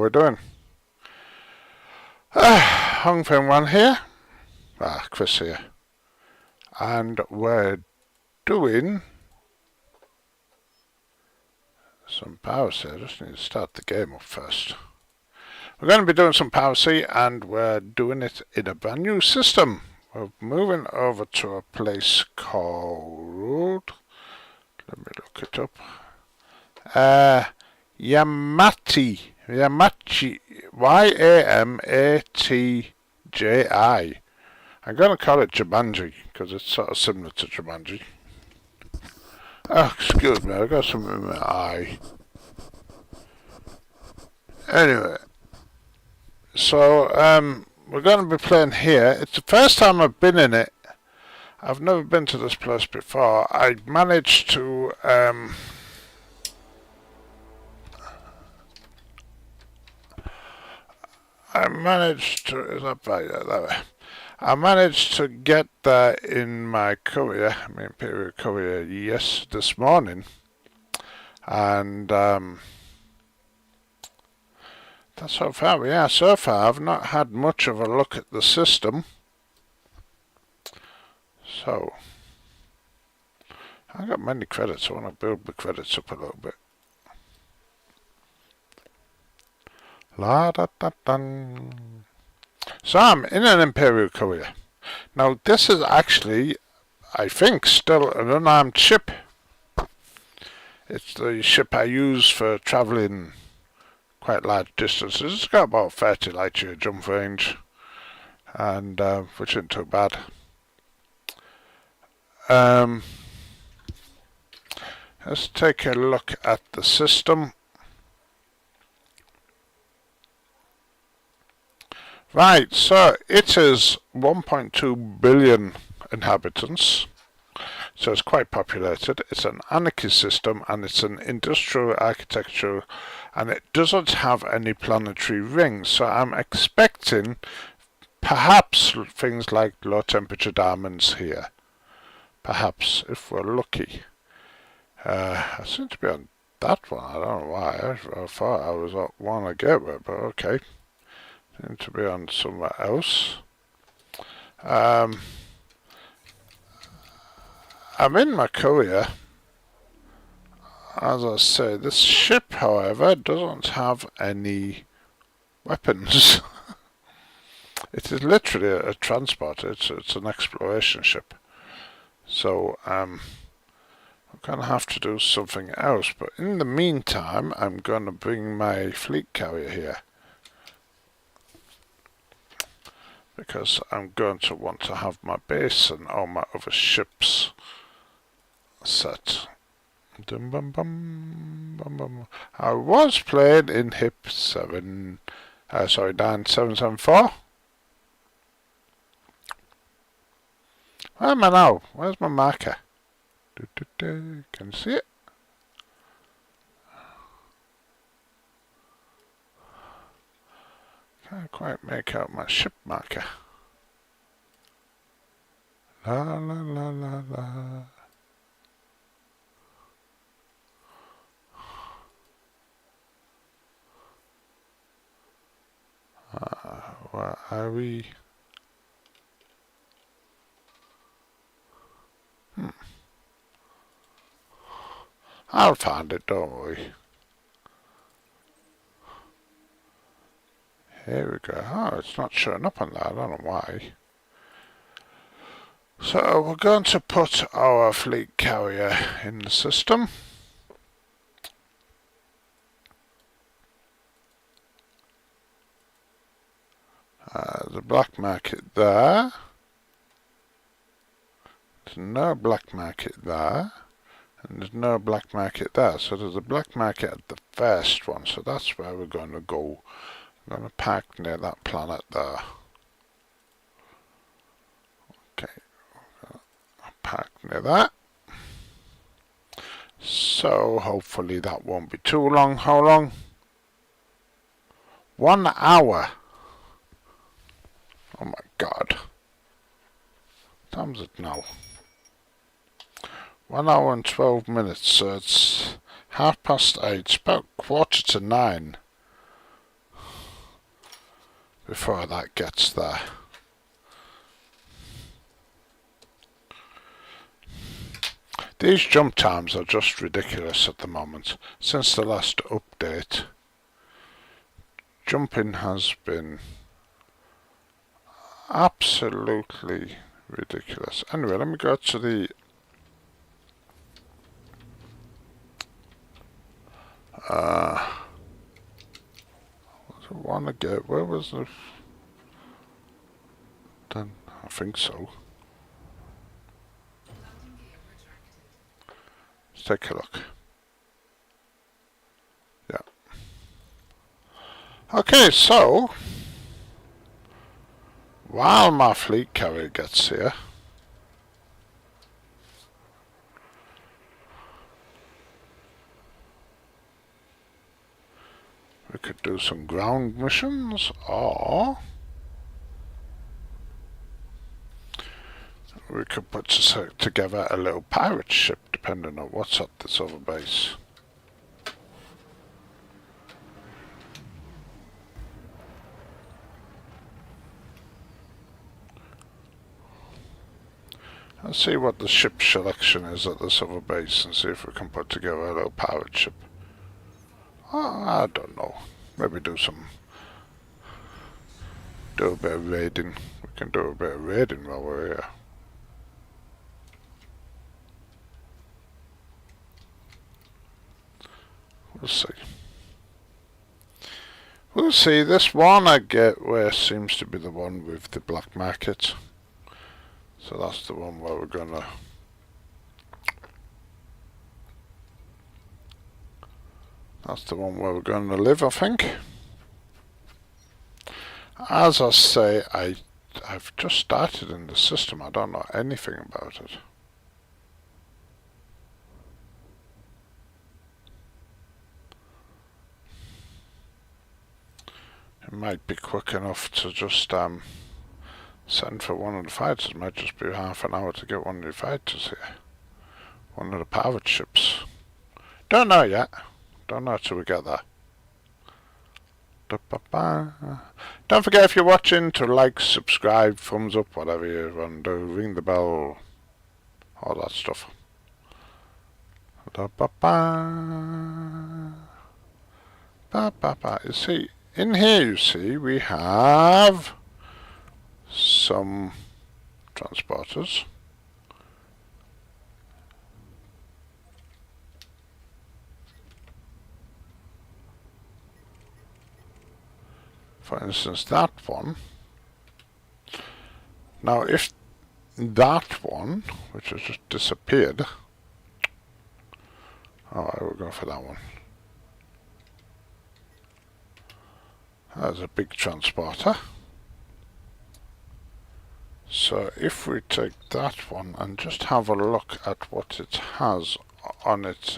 we're doing. Hong Feng Wan here. Chris here. And we're doing some Piracy. I just need to start the game up first. We're going to be doing some Piracy, and we're doing it in a brand new system. We're moving over to a place called, let me look it up, Yamatji, Yamatji, I'm going to call it Jumanji, because it's sort of similar to Jumanji. Oh, excuse me, I got something in my eye. Anyway, so, we're going to be playing here. It's the first time I've been in it. I've never been to this place before. I managed to, is that right? Yeah, that way. I managed to get there in my courier, my Imperial courier, this morning. And, that's so far. Yeah, so far I've not had much of a look at the system. So, I got many credits. I want to build the credits up a little bit. La da da dun. So I'm in an Imperial courier. Now this is actually, I think, still an unarmed ship. It's the ship I use for travelling quite large distances. It's got about 30 light year jump range, and which isn't too bad. Let's take a look at the system. Right, so it is 1.2 billion inhabitants, so it's quite populated. It's an anarchy system, and it's an industrial architecture, and it doesn't have any planetary rings, so I'm expecting perhaps things like low temperature diamonds here. Perhaps, if we're lucky. I seem to be on that one. I don't know why. I thought I was on one I gateway, but okay. Seem to be on somewhere else. I'm in my courier. As I say, this ship, however, doesn't have any weapons. It is literally a transport. It's an exploration ship. So I'm going to have to do something else. But in the meantime, I'm going to bring my fleet carrier here, because I'm going to want to have my base and all my other ships set. Dum bum bum bum bum. I was playing in HIP 9774. Where am I now? Where's my marker? Can you see it? Can't quite make out my ship marker. La la la la la. Where are we? I'll find it, don't worry. Here we go. Oh, it's not showing up on that. I don't know why. So we're going to put our fleet carrier in the system. The black market there. There's no black market there. And there's no black market there. So there's a black market at the first one. So that's where we're going to go. I'm going to park near that planet there. Okay. I'll park near that. So hopefully that won't be too long. How long? 1 hour. Oh my god. What time is it now? 1 hour and 12 minutes, so it's 8:30. It's about 9:15. before that gets there. These jump times are just ridiculous at the moment. Since the last update, jumping has been absolutely ridiculous. Anyway, let me go to the one again. Where was the done? I think so. Let's take a look. Yeah. Okay, so while my fleet carrier gets here, we could do some ground missions, or we could put together a little pirate ship, depending on what's at this other base. Let's see what the ship selection is at this other base and see if we can put together a little pirate ship. I don't know. Maybe do a bit of raiding. We can do a bit of raiding while we're here. We'll see. We'll see. This one I get where seems to be the one with the black market. So that's the one where we're gonna live, I think. As I say, I've just started in the system. I don't know anything about it. It might be quick enough to just send for one of the fighters. It might just be half an hour to get one of the fighters here. One of the pirate ships. Don't know yet. Don't know till we get there. Don't forget, if you're watching, to like, subscribe, thumbs up, whatever you want to do, ring the bell, all that stuff. You see, in here you see we have some transporters. For instance, that one. Now, if that one, which has just disappeared, alright, we'll go for that one. That's a big transporter. So if we take that one and just have a look at what it has on it.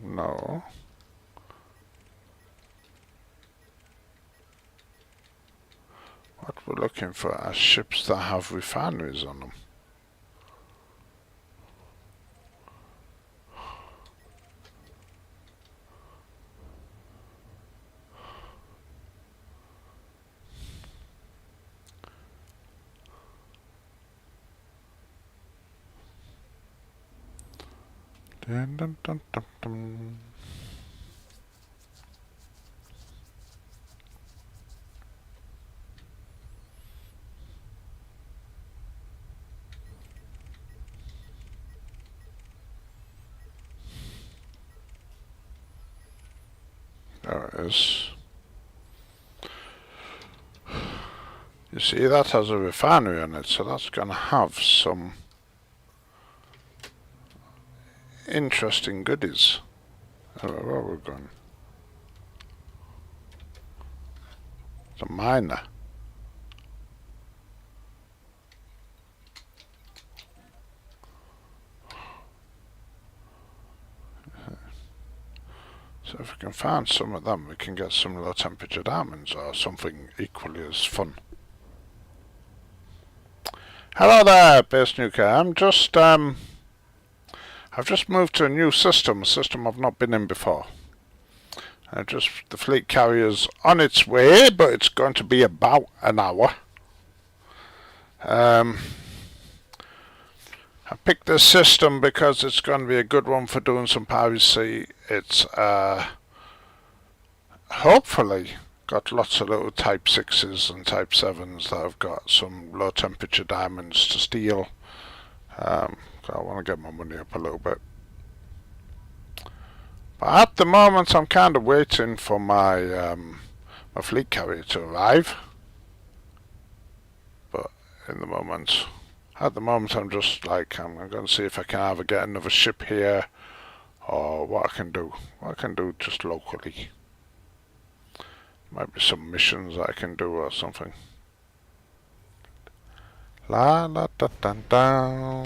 No. What we're looking for are ships that have refineries on them. Dun, dun, dun, dun, dun. There it is. You see, that has a refinery on it, so that's going to have some interesting goodies. Where are we going? It's a miner. So if we can find some of them, we can get some low temperature diamonds or something equally as fun. Hello there, Base Nuker. I've just moved to a new system, a system I've not been in before. Just the fleet carrier's on its way, but it's going to be about an hour. I picked this system because it's going to be a good one for doing some piracy. It's hopefully got lots of little Type 6s and Type 7s that have got some low temperature diamonds to steal. I want to get my money up a little bit. But at the moment I'm kind of waiting for my my fleet carrier to arrive. But at the moment I'm just like, I'm going to see if I can either get another ship here or what I can do. What I can do just locally. Might be some missions I can do or something. La la da da da.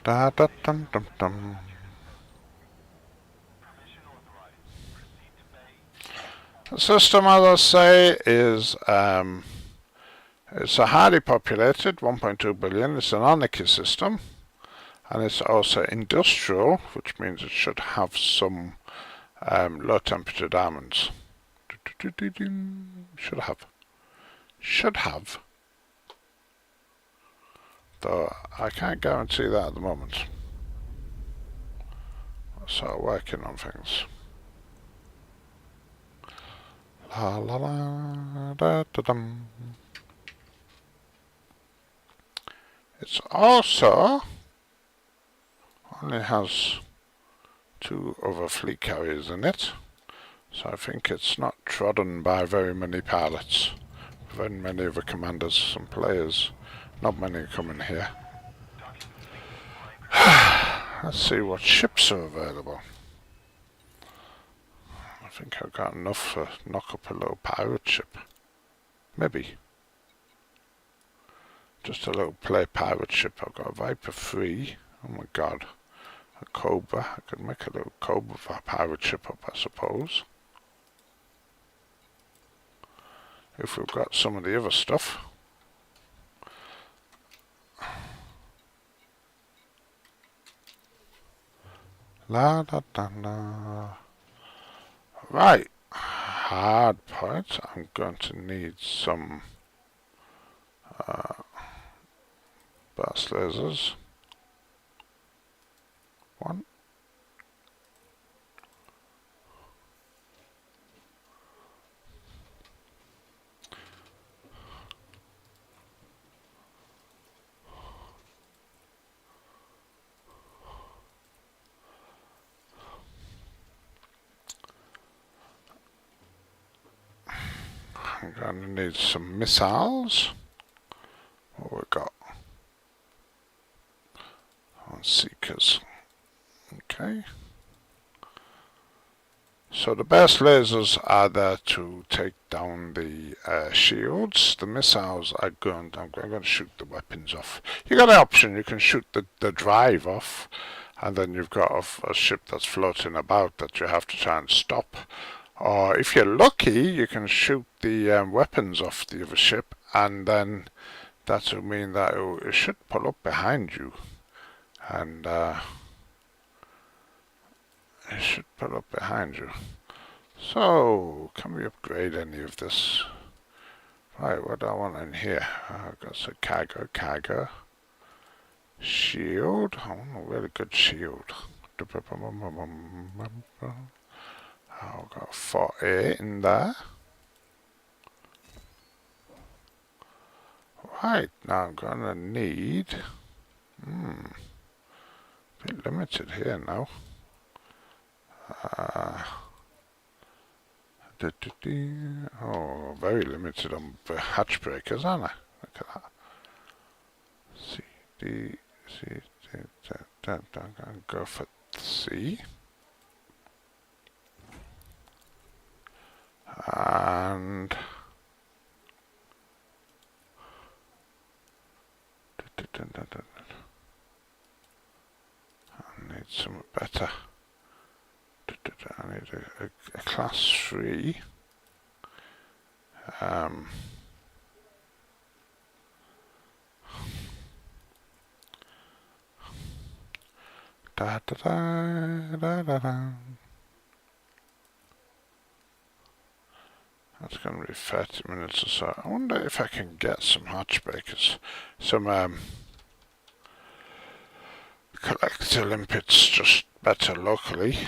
Da da dum dum dum. The system, as I say, is it's a highly populated, 1.2 billion. It's an anarchy system, and it's also industrial, which means it should have some low temperature diamonds. Should have. Though I can't guarantee that at the moment. So working on things. La la la da da dum. It's also only has 2 other fleet carriers in it, so I think it's not trodden by very many pilots, very many other commanders and players. Not many are coming here. Let's see what ships are available. I think I've got enough to knock up a little pirate ship. Maybe. Just a little play pirate ship. I've got a Viper 3. Oh my god. A Cobra. I could make a little Cobra for a pirate ship up, I suppose. If we've got some of the other stuff. La da da da. Right. Hard point. I'm going to need some burst lasers. 1. I'm going to need some missiles. What we got? On seekers. Okay. So the burst lasers are there to take down the shields. The missiles are I'm going to shoot the weapons off. You got an option. You can shoot the drive off, and then you've got a ship that's floating about that you have to try and stop. Or if you're lucky, you can shoot the weapons off the other ship, and then that will mean that it should pull up behind you, and it should pull up behind you. So, can we upgrade any of this? Right, what do I want in here? I've got some cargo. Shield. I want a really good shield. I've got 4A in there. Right, now I'm gonna need a bit limited here now. Oh, very limited on the hatch breakers, aren't I? Look at that. C, D, C, D, I'm gonna go for C. And I need some better. I need a class 3. Um, da da da da da da. That's going to be 30 minutes or so. I wonder if I can get some hatch breakers, some collector limpets just better locally.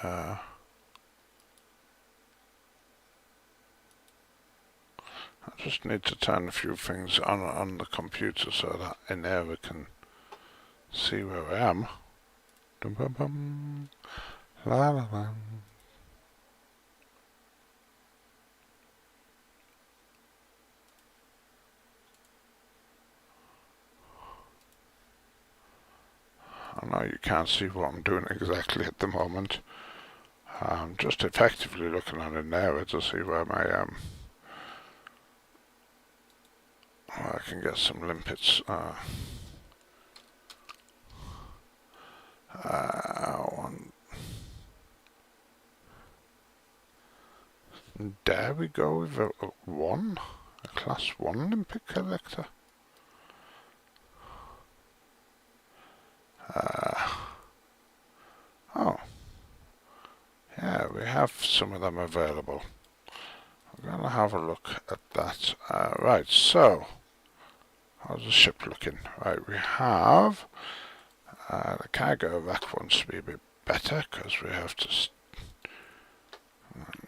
I just need to turn a few things on the computer so that in there we can see where I am. Dum bum bum. La la la. I know you can't see what I'm doing exactly at the moment. I'm just effectively looking on in there to see where my where I can get some limpets. There we go with a class 1 limpet collector. Oh, yeah, we have some of them available. I'm gonna have a look at that. Right, so how's the ship looking? Right, we have the cargo rack wants to be a bit better because we have to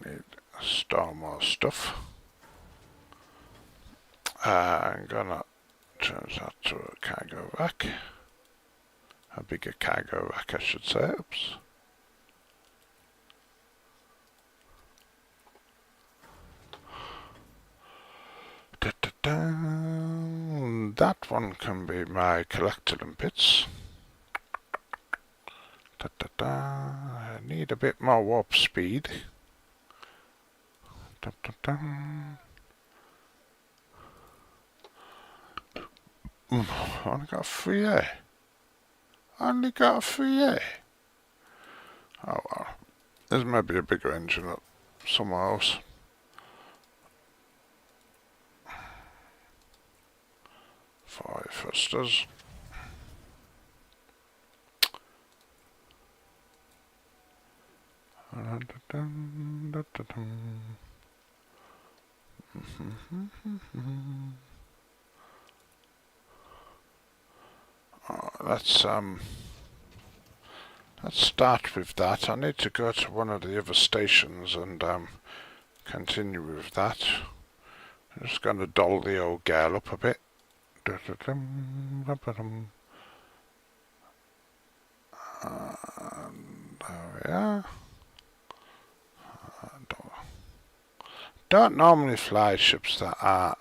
need to store more stuff. I'm gonna change that to a cargo rack, a bigger cargo rack, I should say. Oops. That one can be my collector limpets. I need a bit more warp speed. Only got a 3A. Only got a 3A. Oh well. There's maybe a bigger engine up somewhere else. 5 thrusters. Let's start with that. I need to go to one of the other stations and continue with that. I'm just going to doll the old girl up a bit. There we are. Don't normally fly ships that are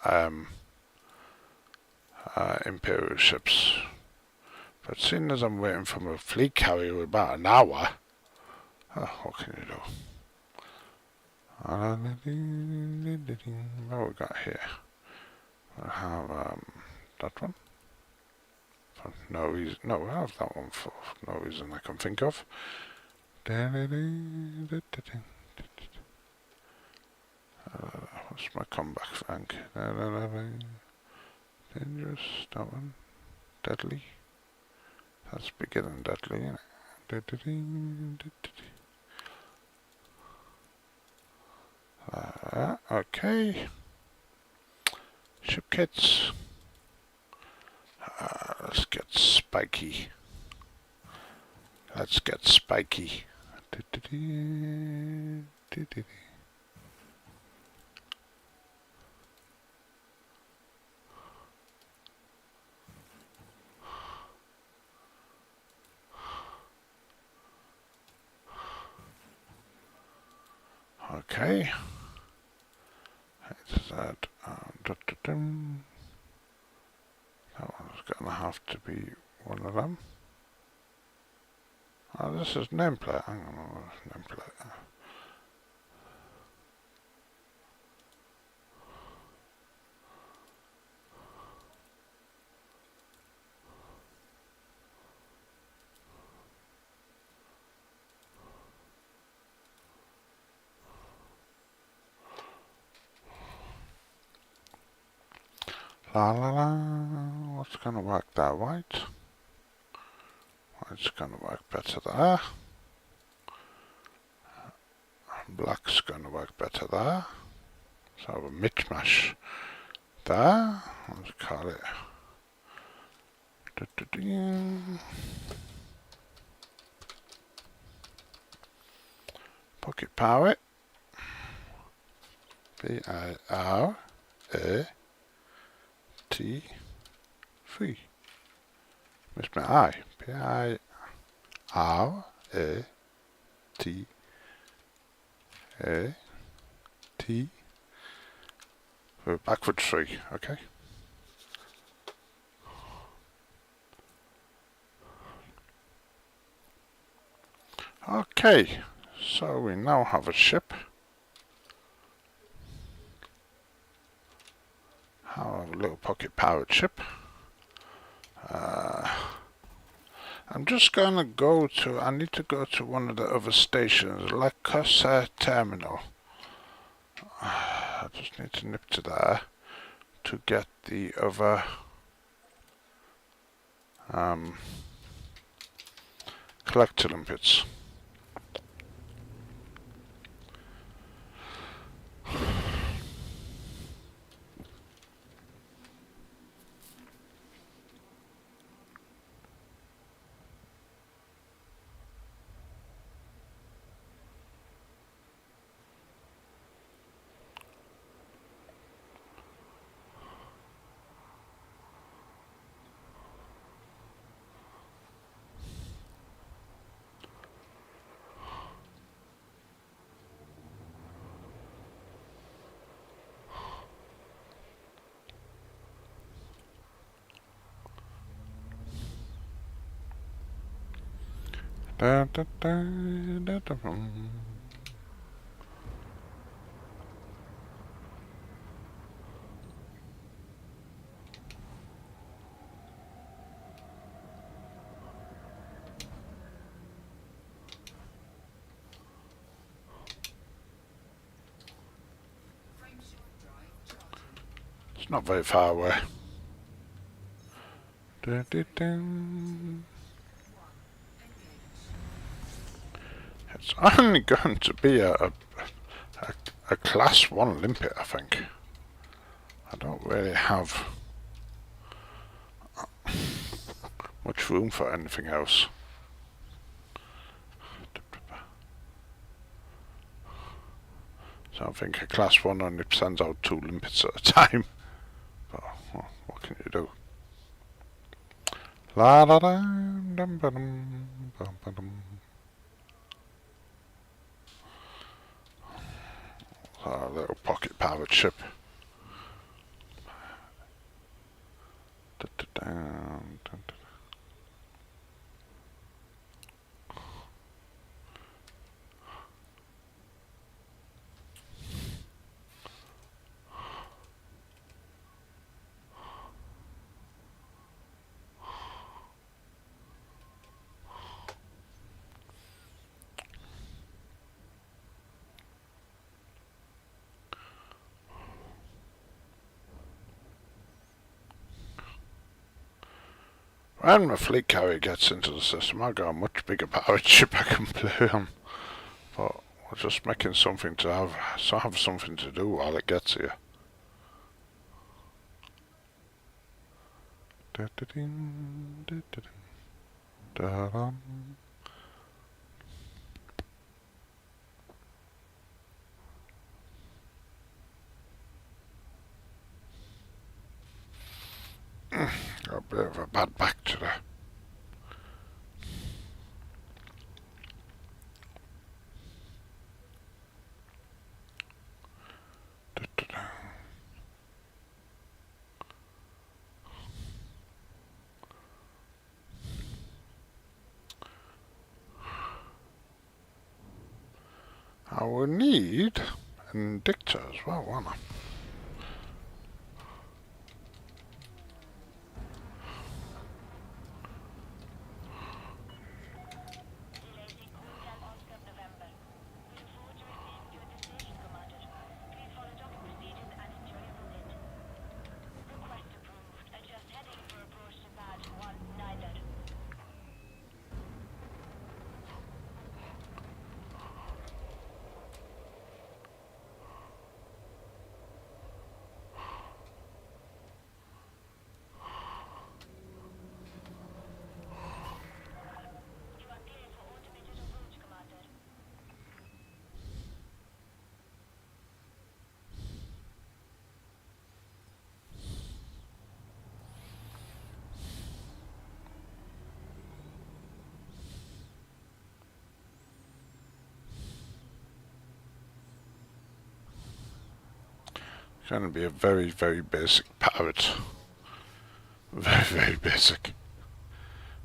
Imperial ships, but seeing as I'm waiting for my fleet carrier with about an hour, what can you do? What we got here? We have that one. For no reason. No, we have that one for no reason I can think of. What's my comeback rank? Dangerous, that one. Deadly. That's bigger than deadly, isn't it? Okay. Ship kits. Let's get spiky. Let's get spiky. Okay. That's that. That one's gonna have to be one of them. Oh, this is nameplate. Hang on, nameplate. La la la. What's gonna work there? White. White's gonna work better there. Black's gonna work better there. So have a mishmash there. Let's call it. Pocket power. P-I-R-A-T-3. Missed my I. P-I-R-A-T-A-T. Backward 3, okay. Okay, so we now have a ship. Have a little pocket powered ship. I'm just gonna go to, I need to go to one of the other stations, La Cosa Terminal. I just need to nip to there to get the other collector limpets. Da, da, da, da, da, It's not very far away. Da, da, da. It's only going to be a class 1 limpet, I think. I don't really have much room for anything else. So I think a class 1 only sends out 2 limpets at a time. But well, what can you do? La da da dum ba dum bum ba dum. A little pocket powered ship. Da, da, da, da, da. When my fleet carrier gets into the system, I've got a much bigger powered ship I can play on. But we're just making something to have, so I have something to do while it gets here. Da, da, ding, da, da, ding, da, dum. Got a bit of a bad back today. Da, da, da. I will need an indictor as well, won't I? going to be a very, very basic pirate. Very, very basic.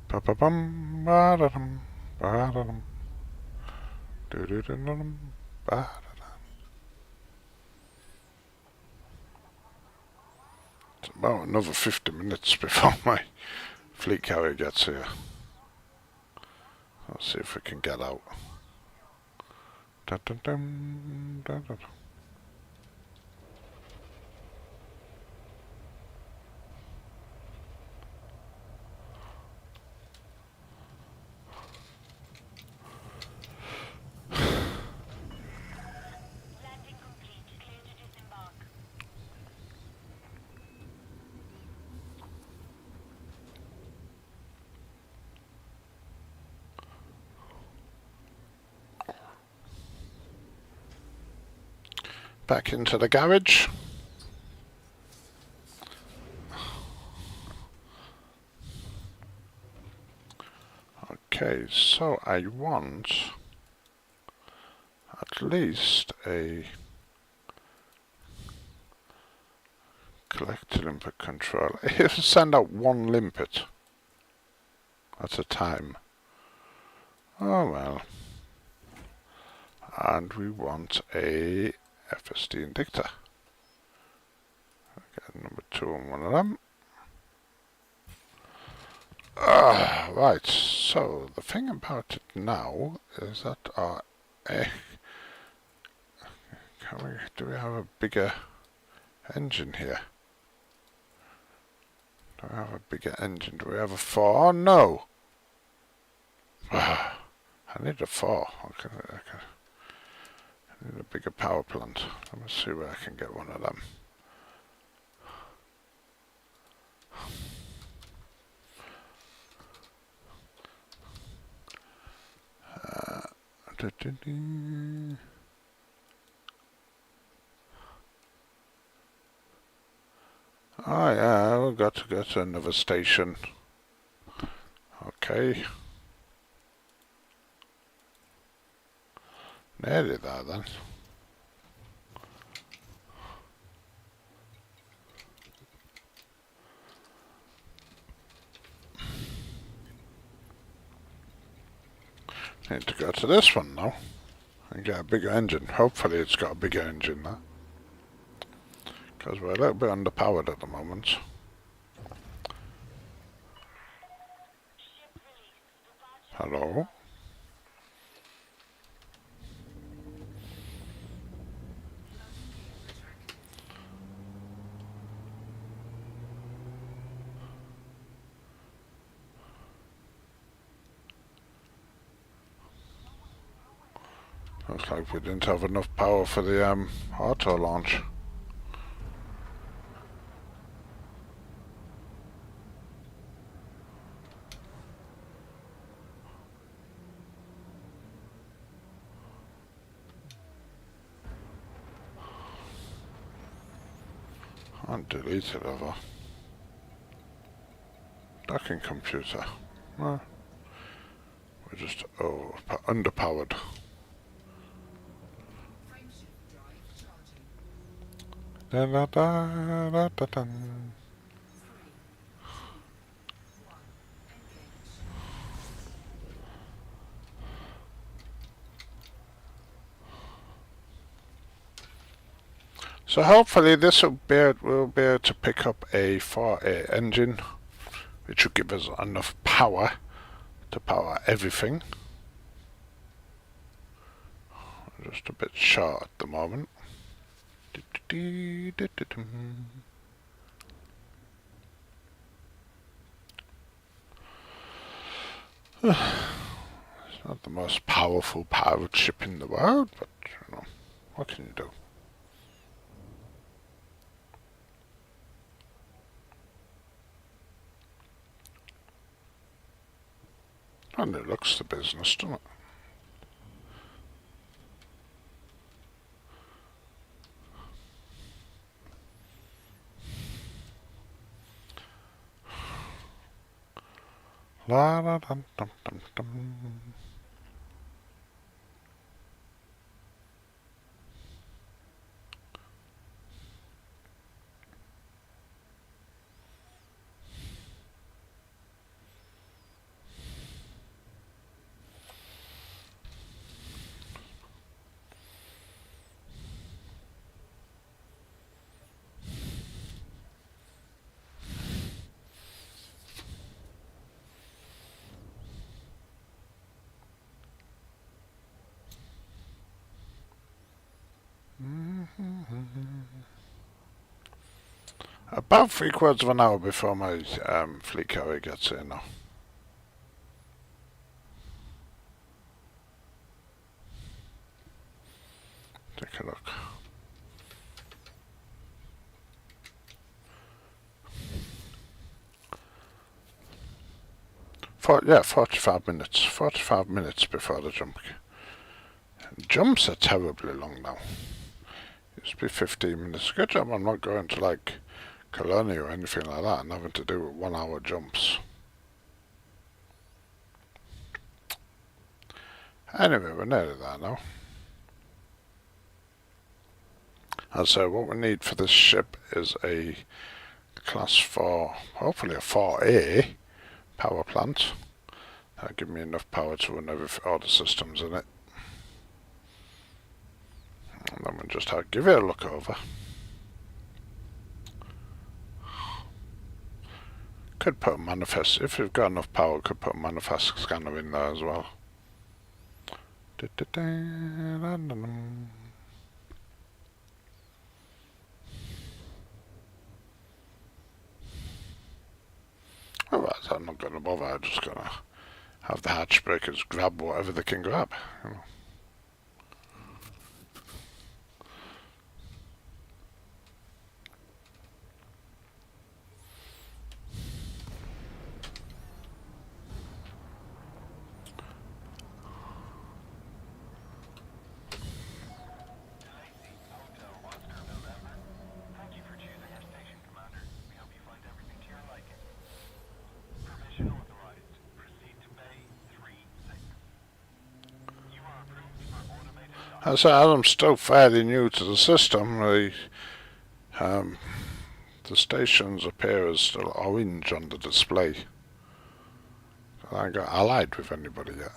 Ba-ba-bum, ba-da-dum, ba-da-dum, do-do-do-dum, ba-da-dum. It's about another 50 minutes before my fleet carrier gets here. Let's see if we can get out. Dun-dun-dum, dun-dun. Back into the garage. Okay, so I want at least a collected limpet control. If send out one limpet at a time. Oh well. And we want a FSD indictor. Okay, number 2 on one of them. Right, so the thing about it now is that do we have a bigger engine here? Do we have a bigger engine? Do we have a 4? Oh, no! I need a 4. Okay, I need a bigger power plant. Let me see where I can get one of them. Oh yeah, we've got to go to another station. Okay. Nearly there then. Need to go to this one now and get a bigger engine. Hopefully it's got a bigger engine there. Because we're a little bit underpowered at the moment. Hello? Looks like we didn't have enough power for the auto launch. I'll delete it over. Docking computer. We're just underpowered. Da, da, da, da, da, da. So hopefully this will be able to pick up a 4A engine, which will give us enough power to power everything. Just a bit short at the moment. It's not the most powerful pirate ship in the world, but you know, what can you do? And it looks the business, doesn't it? La da dum dum dum dum. About 3/4 of an hour before my fleet carrier gets here now. Take a look. Yeah, 45 minutes. 45 minutes before the jump. Jumps are terribly long now. Used to be 15 minutes. Good job I'm not going to like Colonia or anything like that and having to do 1 hour jumps. Anyway, we're nearly there now. And so what we need for this ship is a class 4, hopefully a 4A power plant. That'll give me enough power to run all the systems in it. And then we'll just give it a look over. Could put a manifest, if we've got enough power, could put a manifest scanner in there as well. Alright, I'm not going to bother, I'm just going to have the hatch breakers grab whatever they can grab. You know. So I'm still fairly new to the system. The stations appear as still orange on the display. I haven't got allied with anybody yet.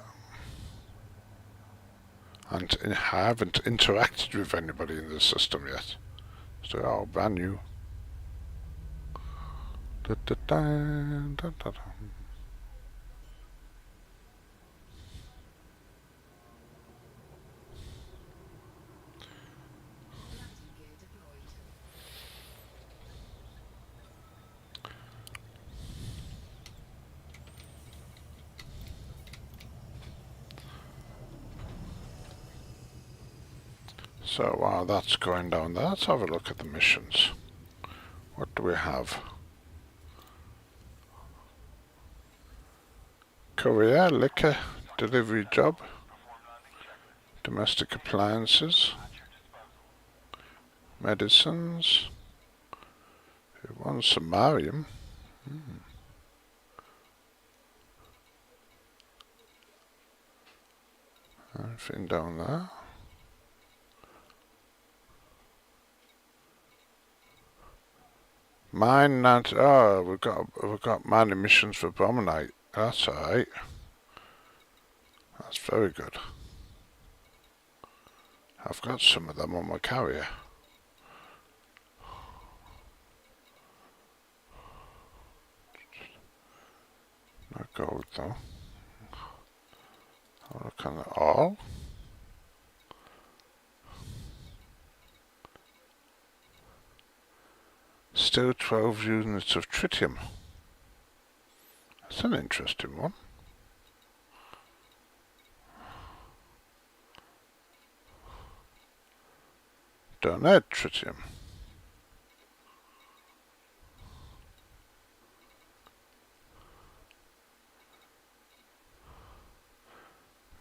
And I haven't interacted with anybody in the system yet. So all brand new. Da, da, da, da, da, da. So while that's going down there, let's have a look at the missions. What do we have? Courier, liquor, delivery job, domestic appliances, medicines, one samarium. Anything down there? Mine not. Oh, we've got mining missions for Bromonite. That's alright. That's very good. I've got some of them on my carrier. No gold though. I'll look on it all. Still 12 units of tritium. That's an interesting one. Donate tritium.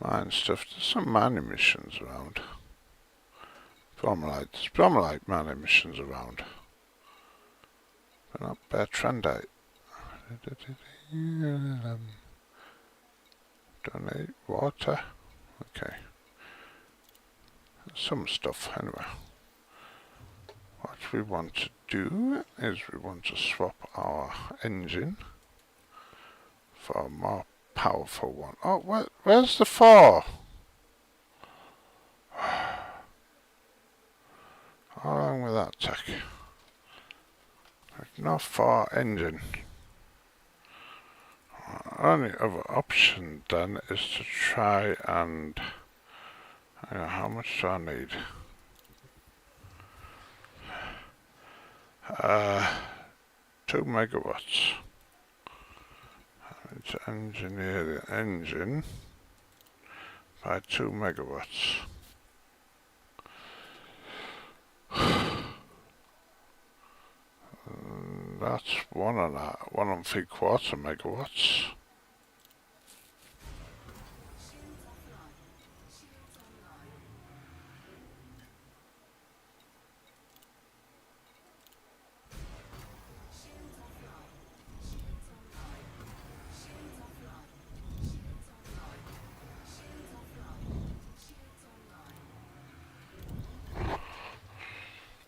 Mine stuff. There's some mining missions around. Bromolite mining missions around. But not Bertrandite. Donate water. Okay. Some stuff anyway. What we want to do is we want to swap our engine for a more powerful one. Oh, where's the 4? How long will that take? There's no 4 engine. Only other option then is to try and... how much do I need? 2 megawatts. To engineer the engine by 2 megawatts. That's 1.75 megawatts.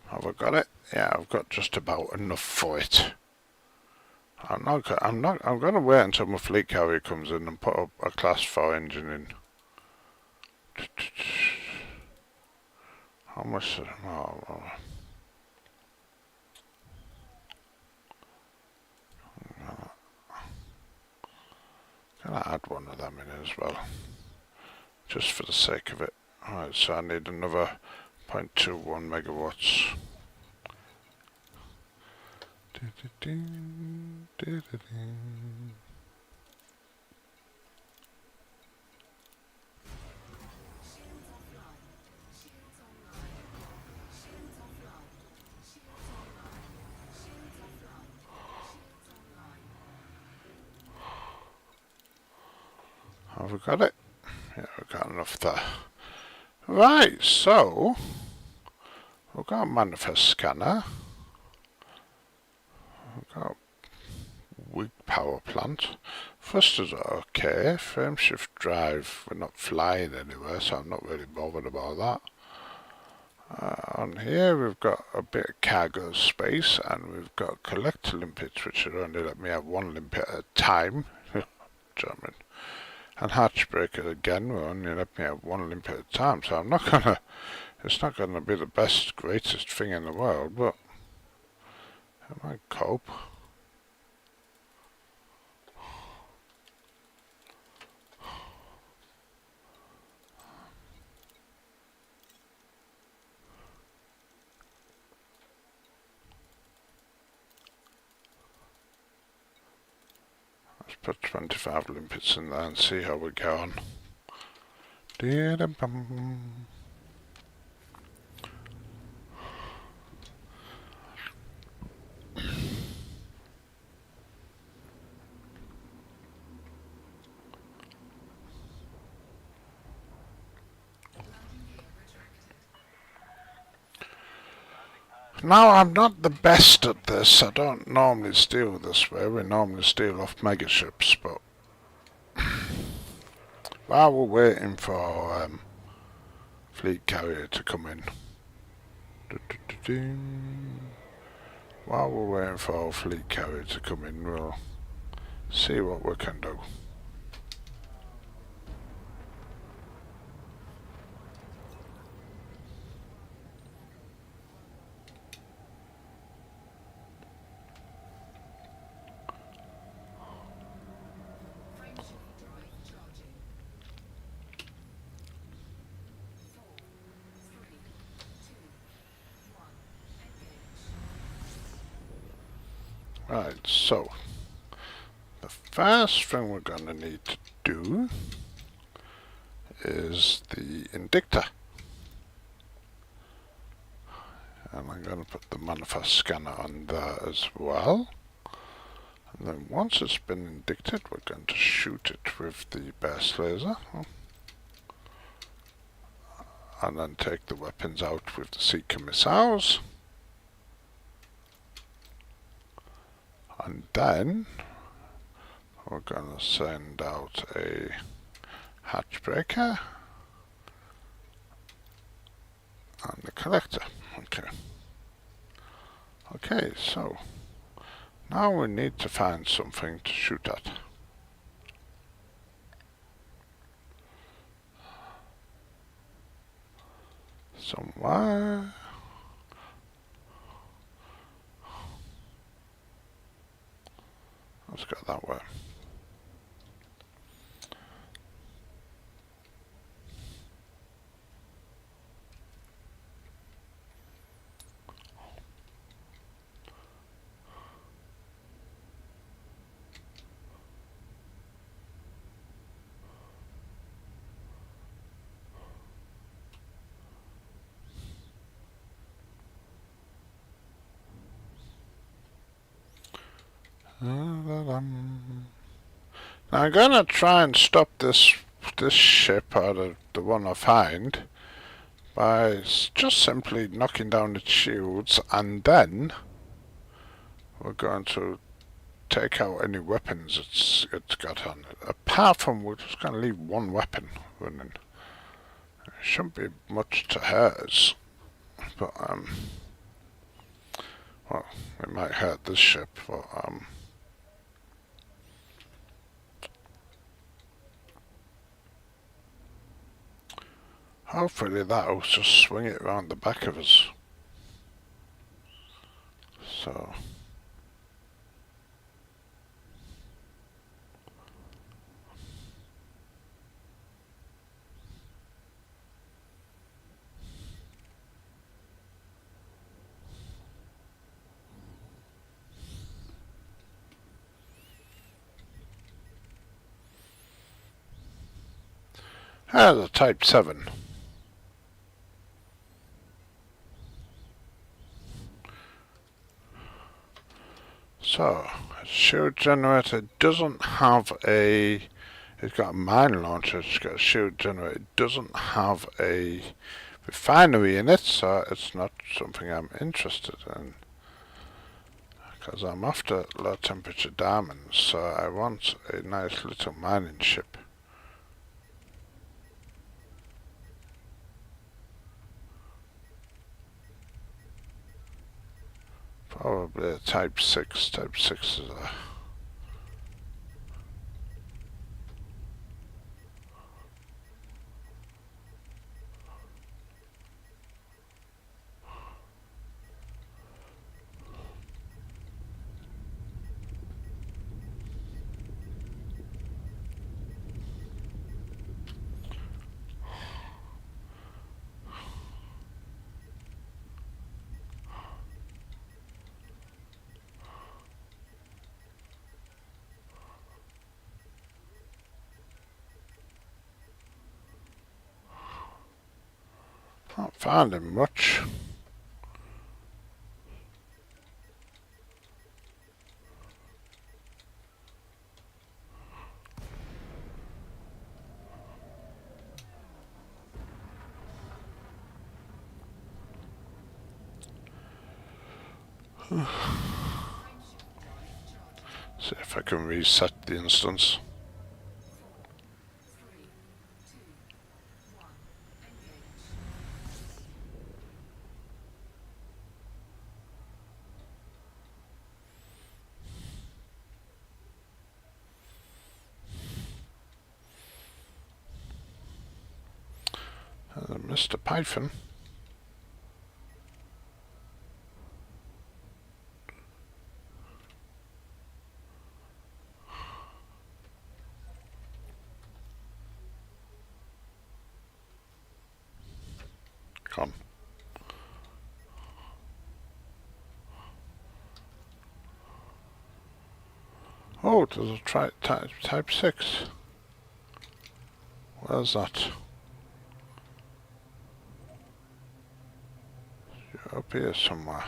Have I got it? Yeah, I've got just about enough for it. I'm gonna wait until my fleet carrier comes in and put up a class 4 engine in. How much? Oh, can I add one of them in as well? Just for the sake of it. Alright, so I need another 0.21 megawatts. Have we got it? Yeah, we've got enough there. Right, so we've got a manifest scanner. We've got weak power plant. Thrusters are okay. Frame shift drive, we're not flying anywhere, so I'm not really bothered about that. On here we've got a bit of cargo space, and we've got collector limpets, which should only let me have 1 limpet at a time. German. And hatch breaker again will only let me have 1 limpet at a time, so it's not gonna be the best, greatest thing in the world, but I might cope. Let's put 25 limpets in there and see how we go on. Now, I'm not the best at this. I don't normally steal this way. We normally steal off megaships, but while we're waiting for fleet carrier to come in, while we're waiting for our fleet carrier to come in, we'll see what we can do. Right, so the first thing we're going to need to do is the indictor. And I'm going to put the manifest scanner on there as well. And then once it's been indicted, we're going to shoot it with the burst laser. And then take the weapons out with the Seeker missiles. And then we're going to send out a hatch breaker and the collector. Okay, so now we need to find something to shoot at. Somewhere. Let's go that way. Now I'm gonna try and stop this ship, or the one I find, by just simply knocking down its shields, and then we're going to take out any weapons it's got on it. Apart from, we're just going to leave one weapon running. It shouldn't be much to hers, but well, it might hurt this ship, but hopefully that'll just swing it around the back of us. So. There's a Type 7. So, shield generator doesn't have a... It's got a mine launcher, it's got a shield generator. It doesn't have a refinery in it, so it's not something I'm interested in. Because I'm after low temperature diamonds, so I want a nice little mining ship. Probably a Type 6. Type 6 is a... Not finding much. See if I can reset the instance. Mr. Python. Come. Oh, there's a type 6. Where's that? You're up here somewhere.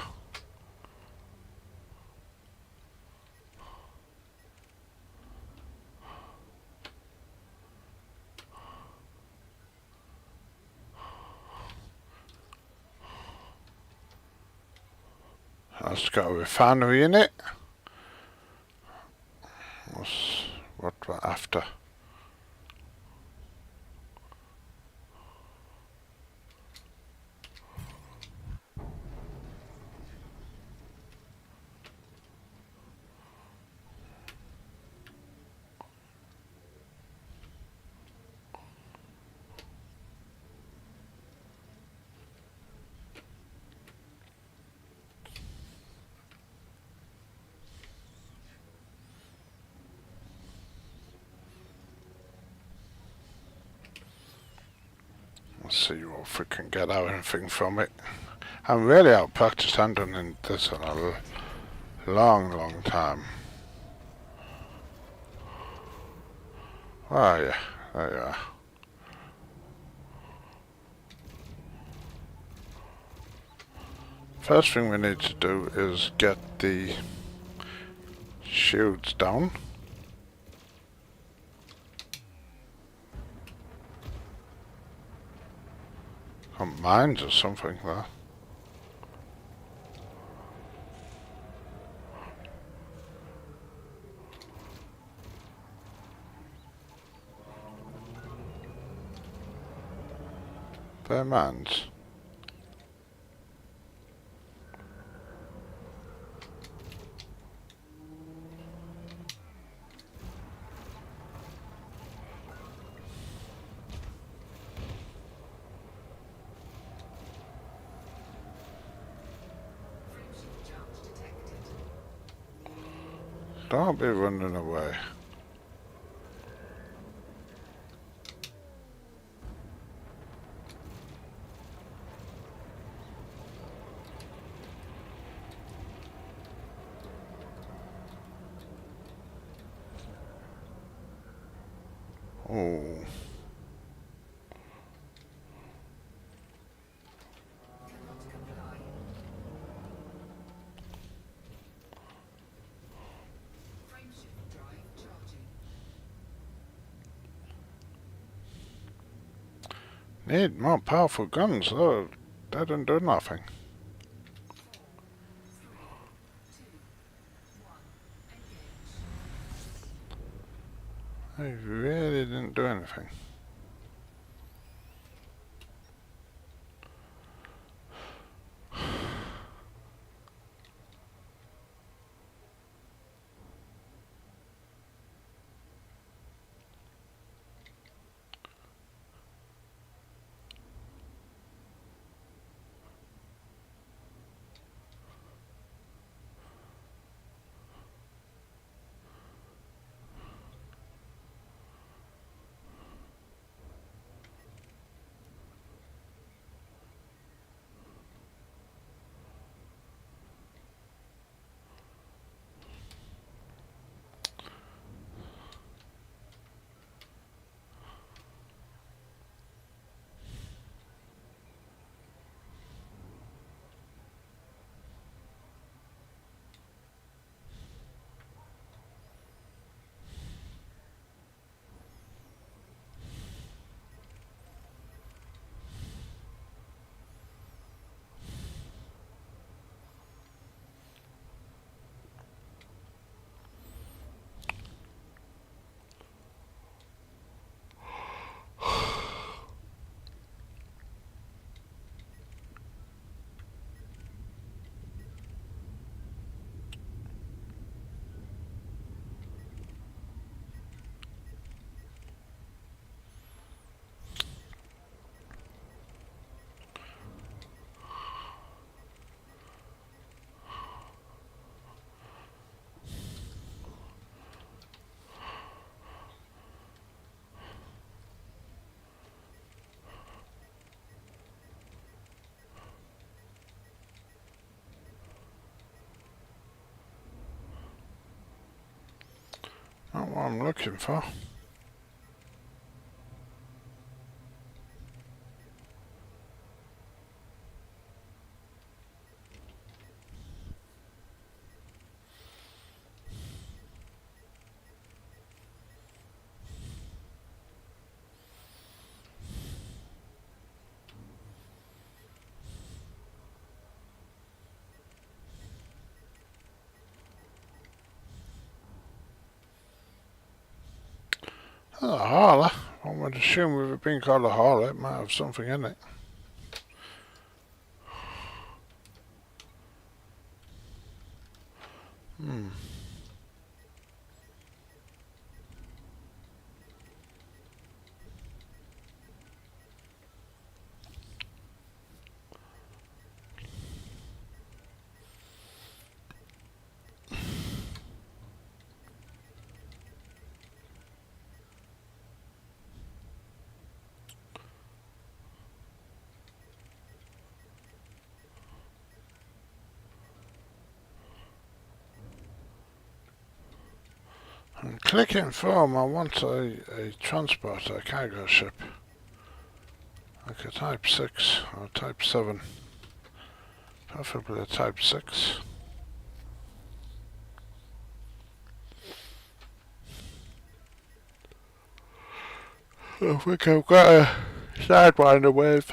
That's got a refinery in it. What we're after. Let's see if we can get out anything from it. I'm really out practiced handling this in a long time. Oh yeah, there you are. First thing we need to do is get the Shoots down. Some mines or something there. They're mines. Don't be running away. Oh. Need more powerful guns, though. That didn't do nothing. They really didn't do anything. Not what I'm looking for. A hauler. I would assume with it being called a hauler, it might have something in it. I'm clicking from, I want a transporter, a cargo ship. Like a Type 6 or Type 7. Preferably a Type 6. I think I've got a sidewinder wave.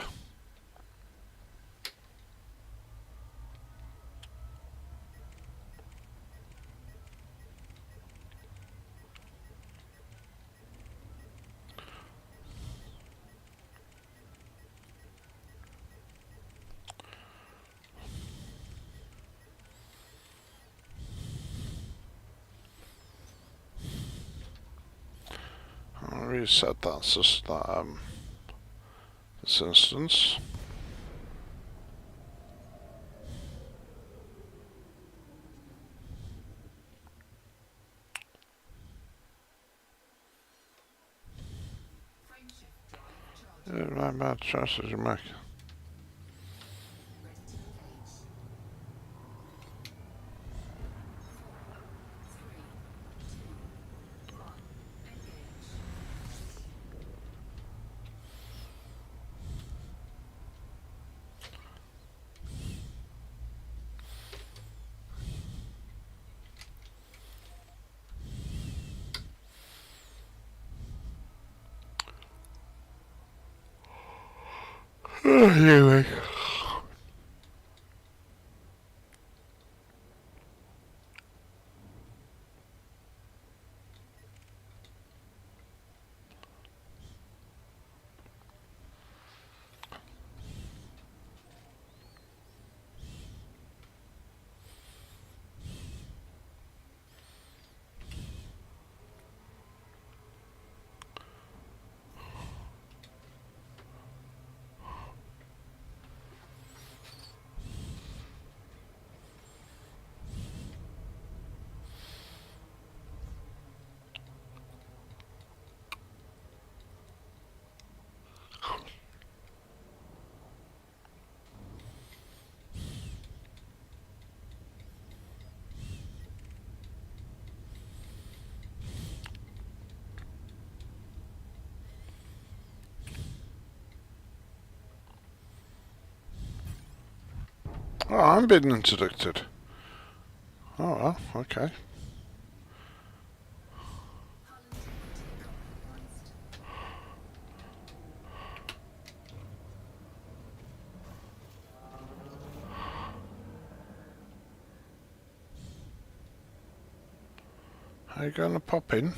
I'll reset that system. This instance. My bad choices you make. Anyway. Oh, I'm being interdicted. Oh well, okay. Are you gonna pop in?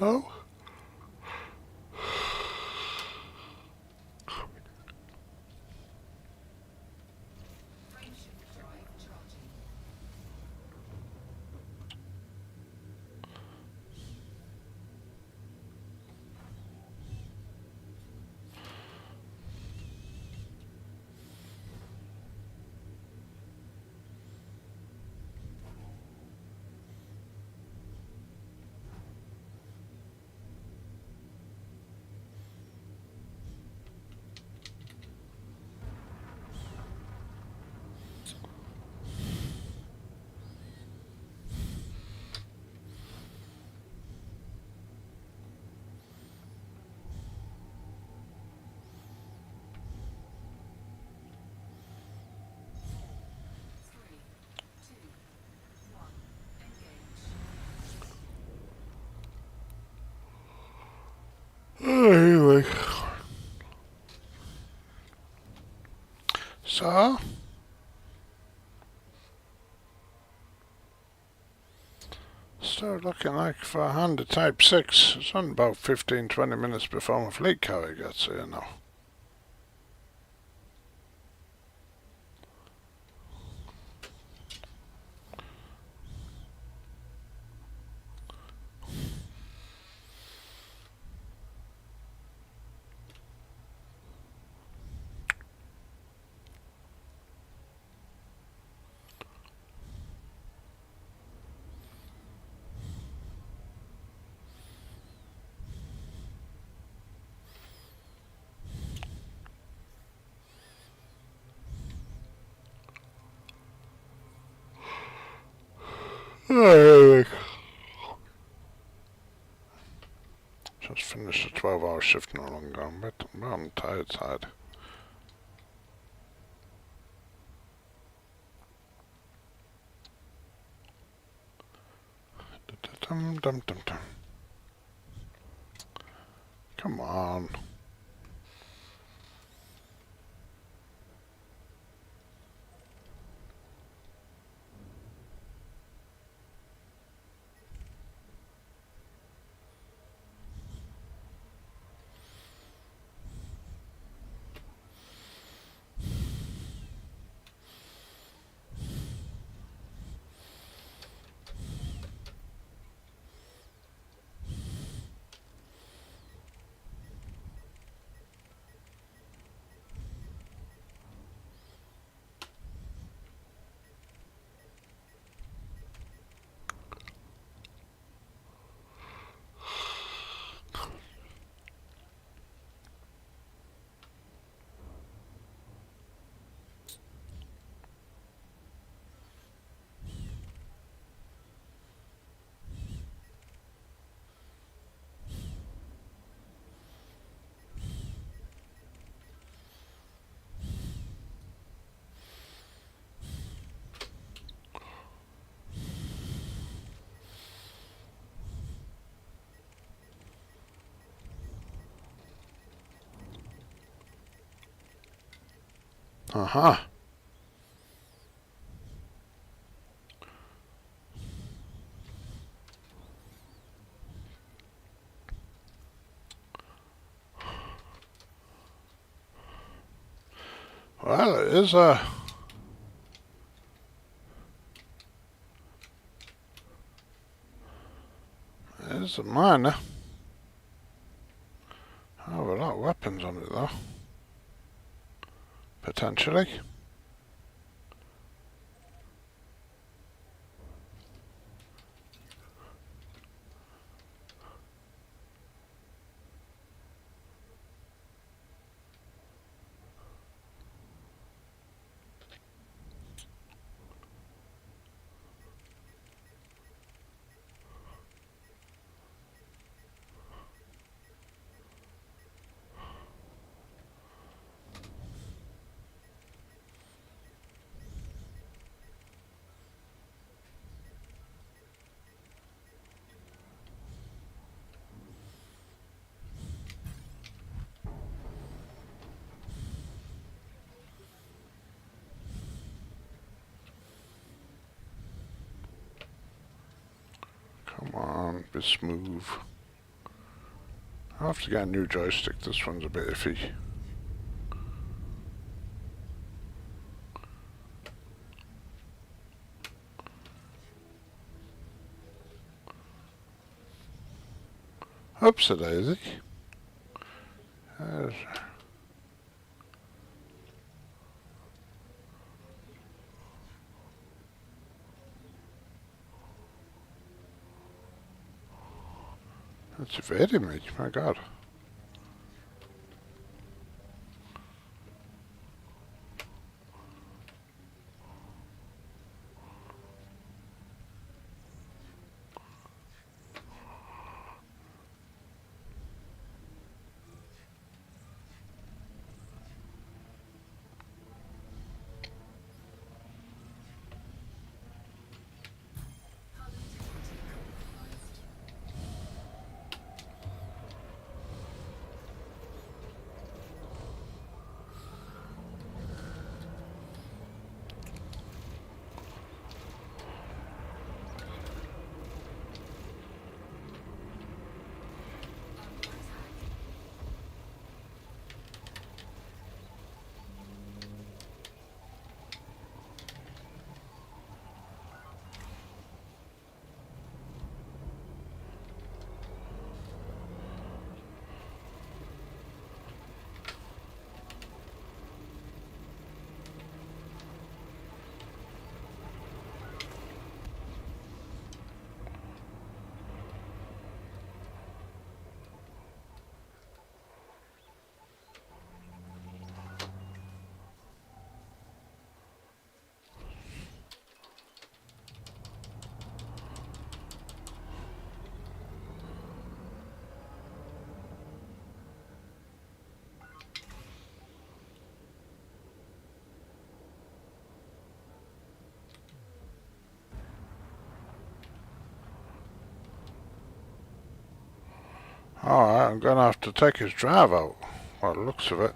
No? Anyway. So, still looking like for a hand of type 6. It's on about 15-20 minutes before my fleet carrier gets here now. Just finished a 12-hour shift no longer. I'm tired. Dum, dum, dum, dum. Come on. Uh-huh. Well, it is a miner. I have a lot of weapons on it though. Potentially. Come on, be smooth. I'll have to get a new joystick. This one's a bit iffy. Oops, a daisy. That's evading me, my god. Alright, I'm gonna have to take his drive out. By the looks of it.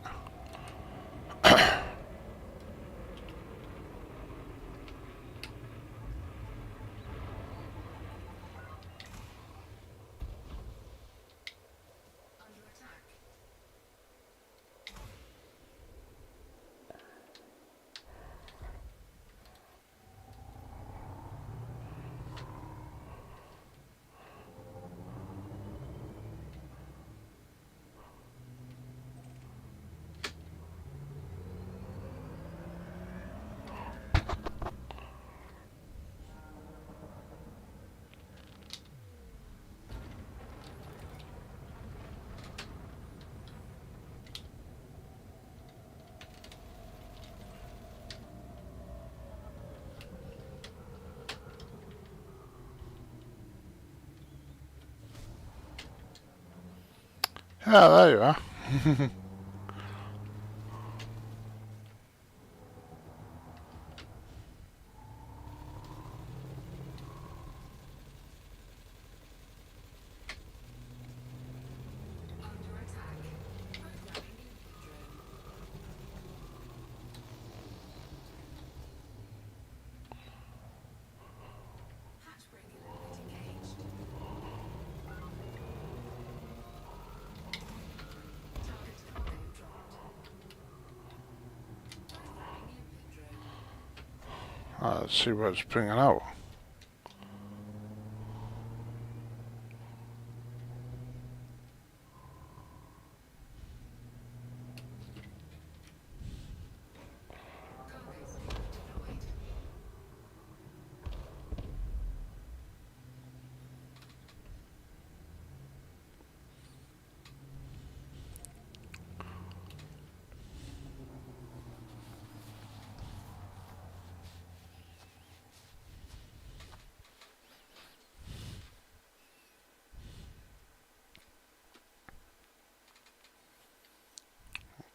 Yeah, there you are. Let's see what it's bringing out.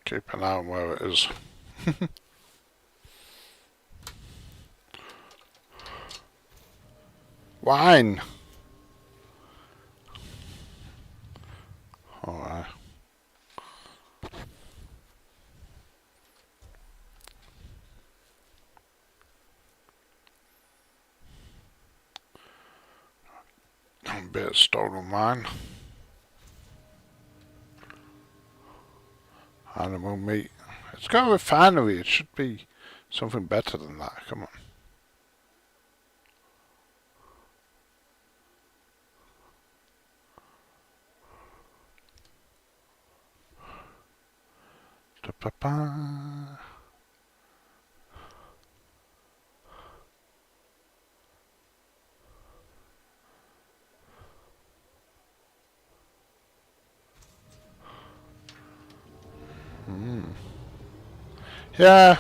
Keep an eye on where it is. Wine! Alright. A bit of stolen wine. Animal meat. It's got a refinery. It should be something better than that. Come on. Da-pa-pa. Yeah.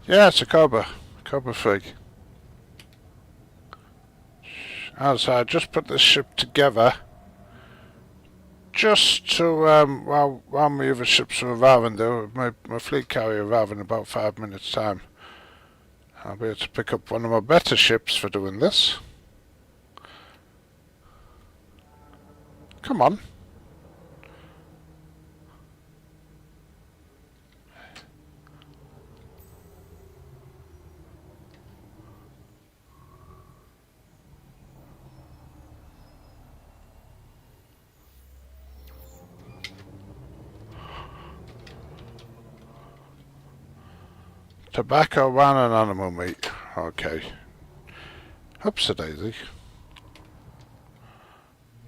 Yeah, it's a cobra. Cobra fig. So I just put this ship together just to, while my other ships are arriving there, my fleet carrier arriving in about 5 minutes time. I'll be able to pick up one of my better ships for doing this. Come on. Tobacco, wine and animal meat. Okay. Oops-a-daisy.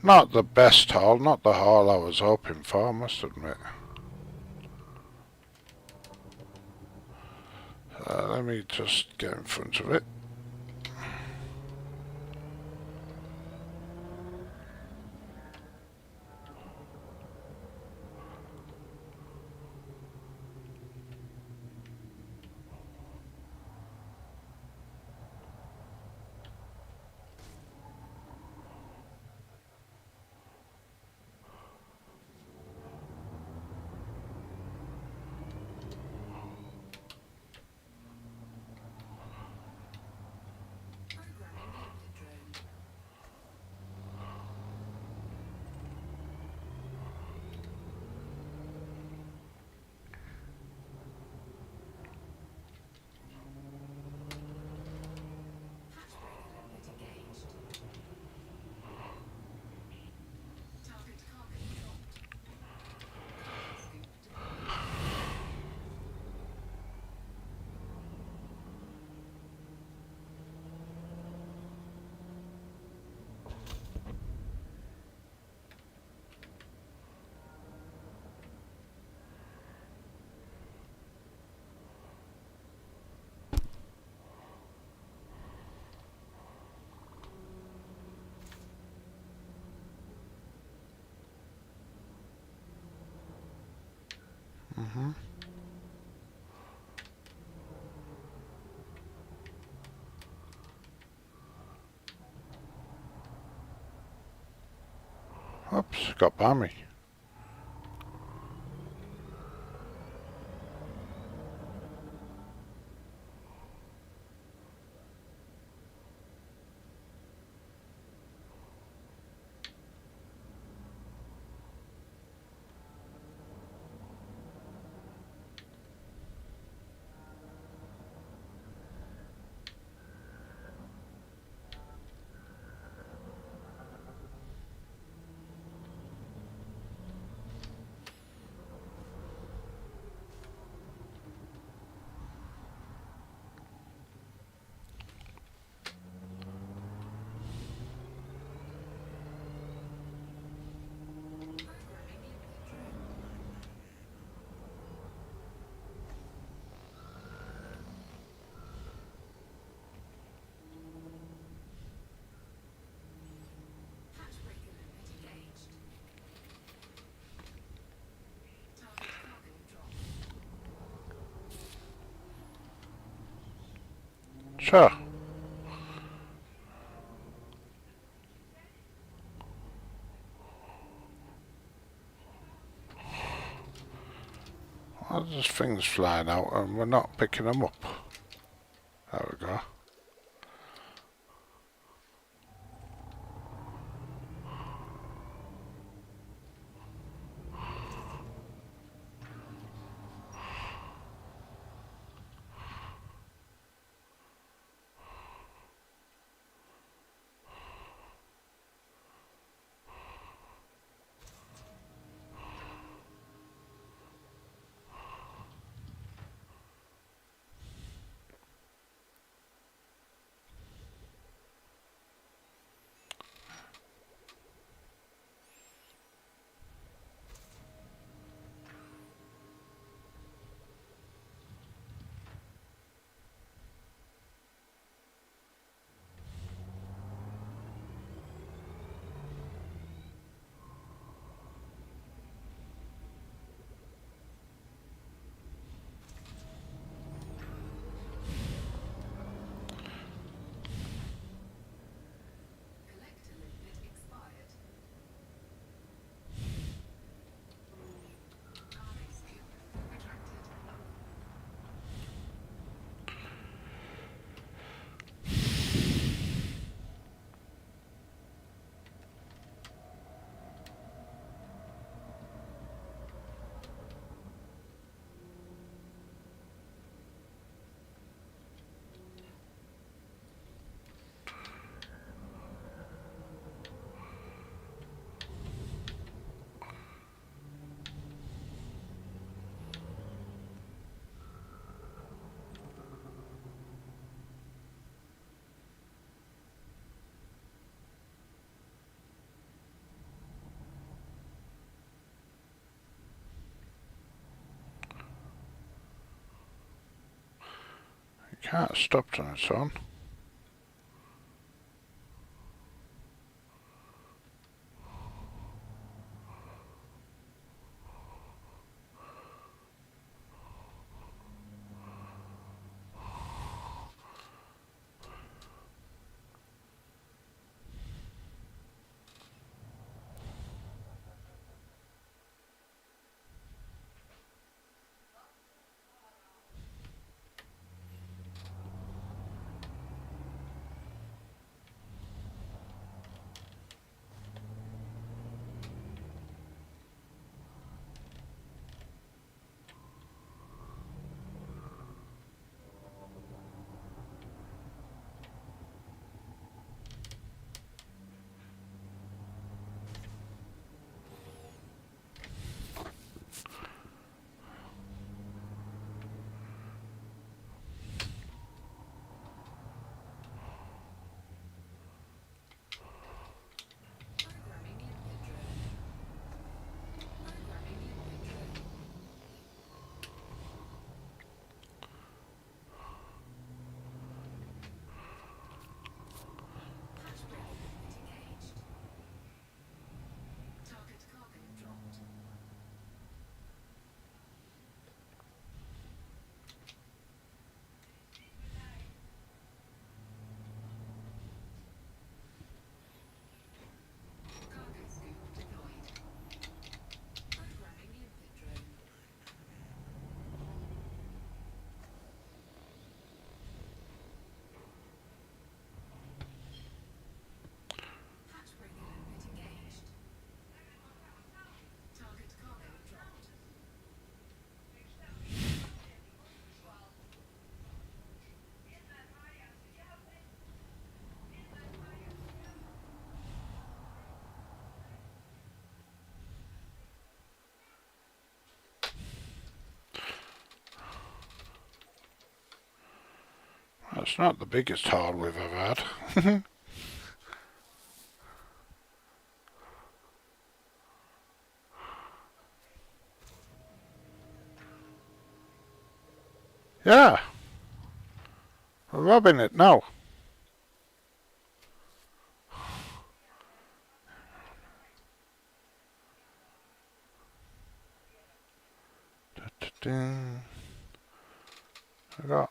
Not the best haul, not the haul I was hoping for, I must admit. Let me just get in front of it. Oops, got by me. Sure. Well, there's things flying out and we're not picking them up. There we go. It can't stop on its own. That's not the biggest haul we've ever had. Yeah, we're robbing it now. I got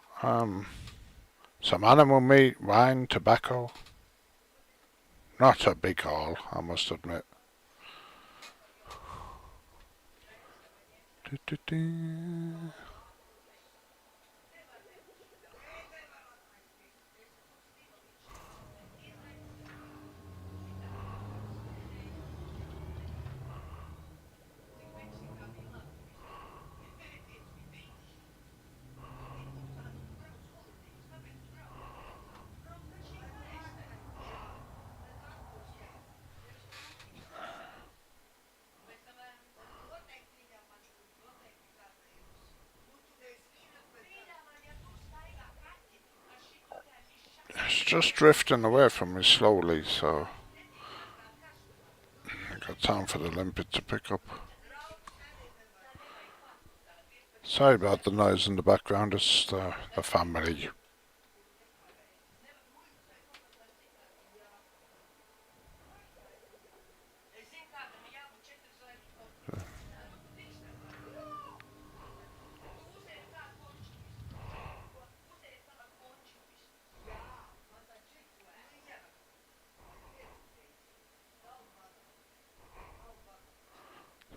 some animal meat, wine, tobacco. Not a big haul, I must admit. It's just drifting away from me slowly, so I got time for the limpet to pick up. Sorry about the noise in the background, it's the family.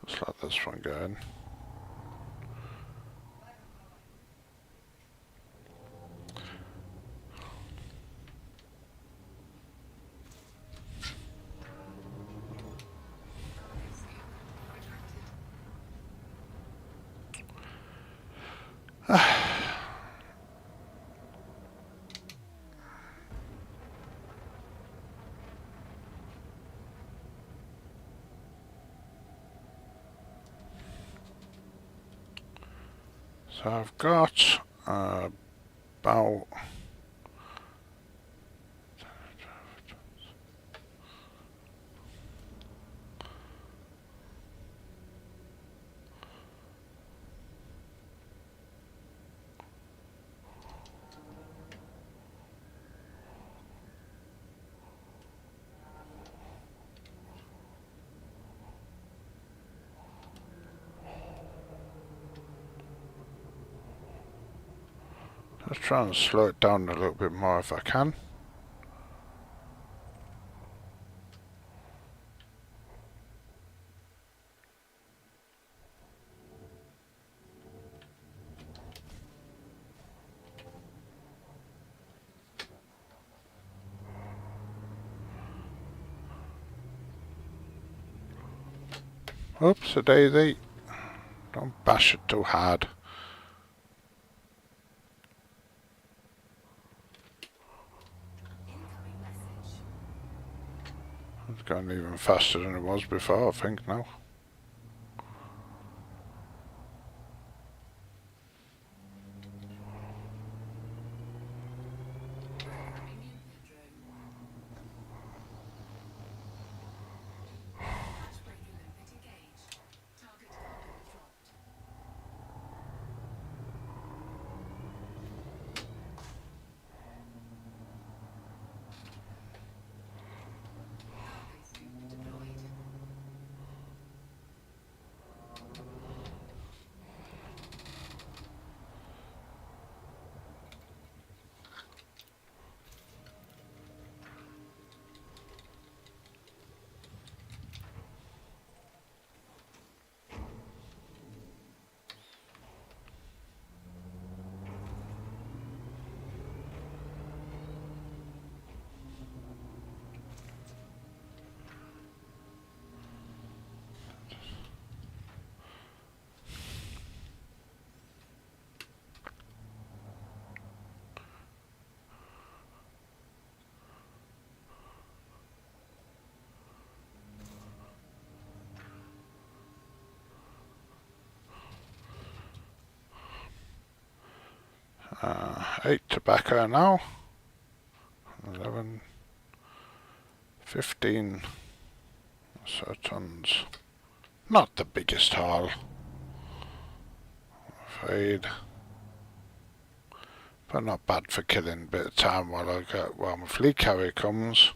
Just let this one go in. So I've got about let's try and slow it down a little bit more if I can. Oops, a daisy. Don't bash it too hard. It's going even faster than it was before, I think, now. 8 tobacco now. 11, 15 so tons. Not the biggest haul, I'm afraid. But not bad for killing a bit of time while my fleet carrier comes.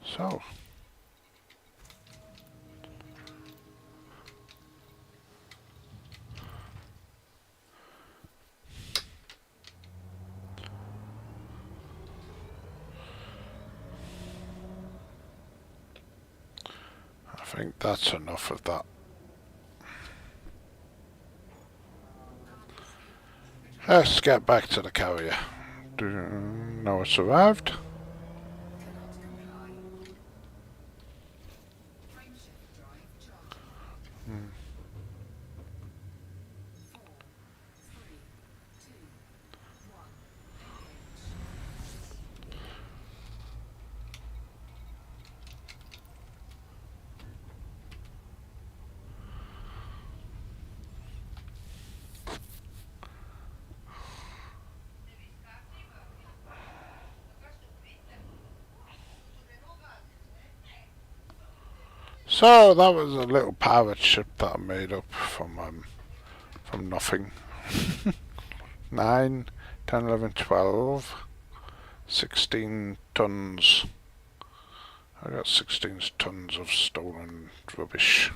So, I think that's enough of that. Let's get back to the carrier. No, it's arrived. So that was a little pirate ship that I made up from nothing. 9, 10, 11, 12, 16 tons. I got 16 tons of stolen rubbish.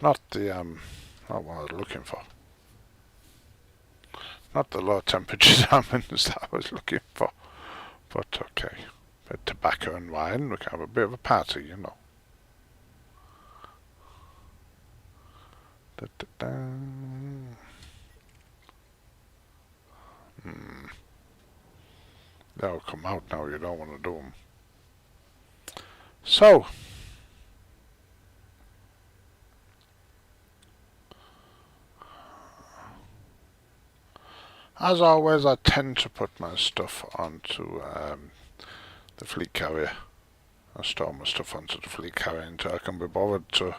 Not what I was looking for. Not the low temperature diamonds that I was looking for. But okay, bit tobacco and wine, we can have a bit of a party, you know. Da, da, da. They'll come out now, you don't want to do them. So, as always, I tend to put my stuff onto the fleet carrier. I store my stuff onto the fleet carrier until I can be bothered to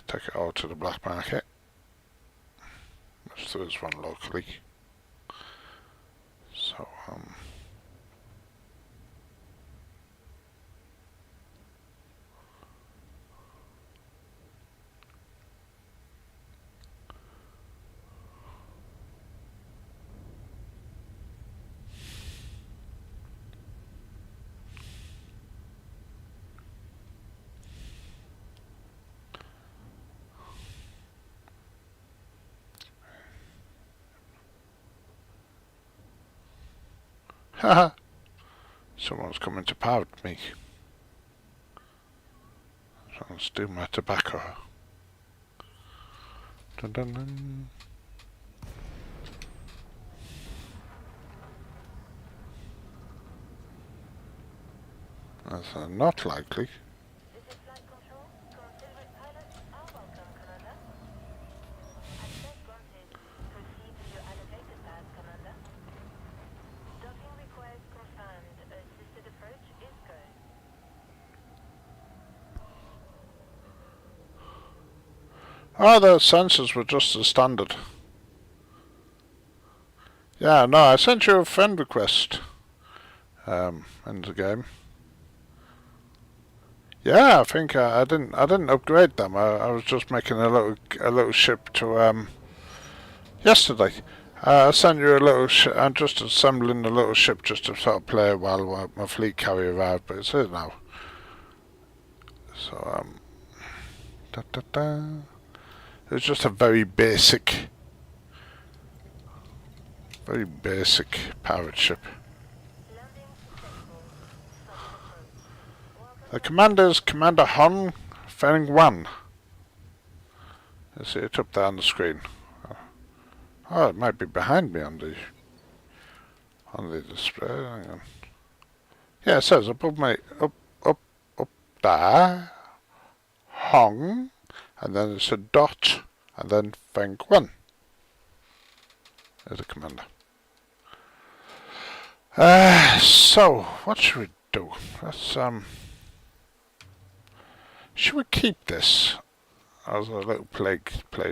take it out to the black market, which there is one locally. So, haha, someone's coming to pirate me. Someone's stealing my tobacco. Dun dun dun. That's not likely. This is Flight Control. Considerate pilots are welcome, Commander. Access granted. Proceed to your elevated path, Commander. Docking request confirmed. Assisted approach is go. Oh, the sensors were just as standard. Yeah, no, I sent you a friend request in the game. Yeah, I think I didn't upgrade them. I was just making a little ship to yesterday. I sent you a little. I'm just assembling a little ship just to sort of play while my fleet carrier arrived, but it's here now. So da, da, da. It's just a very basic pirate ship. Landing successful. Solid approach. Welcome. The commander is Commander Hong Feng Wan. I see it up there on the screen. Oh, it might be behind me on the display. Hang on. Yeah, it says above my up there, Hong, and then it's a dot, and then Feng 1 as a commander. So what should we do? Let's should we keep this as a little play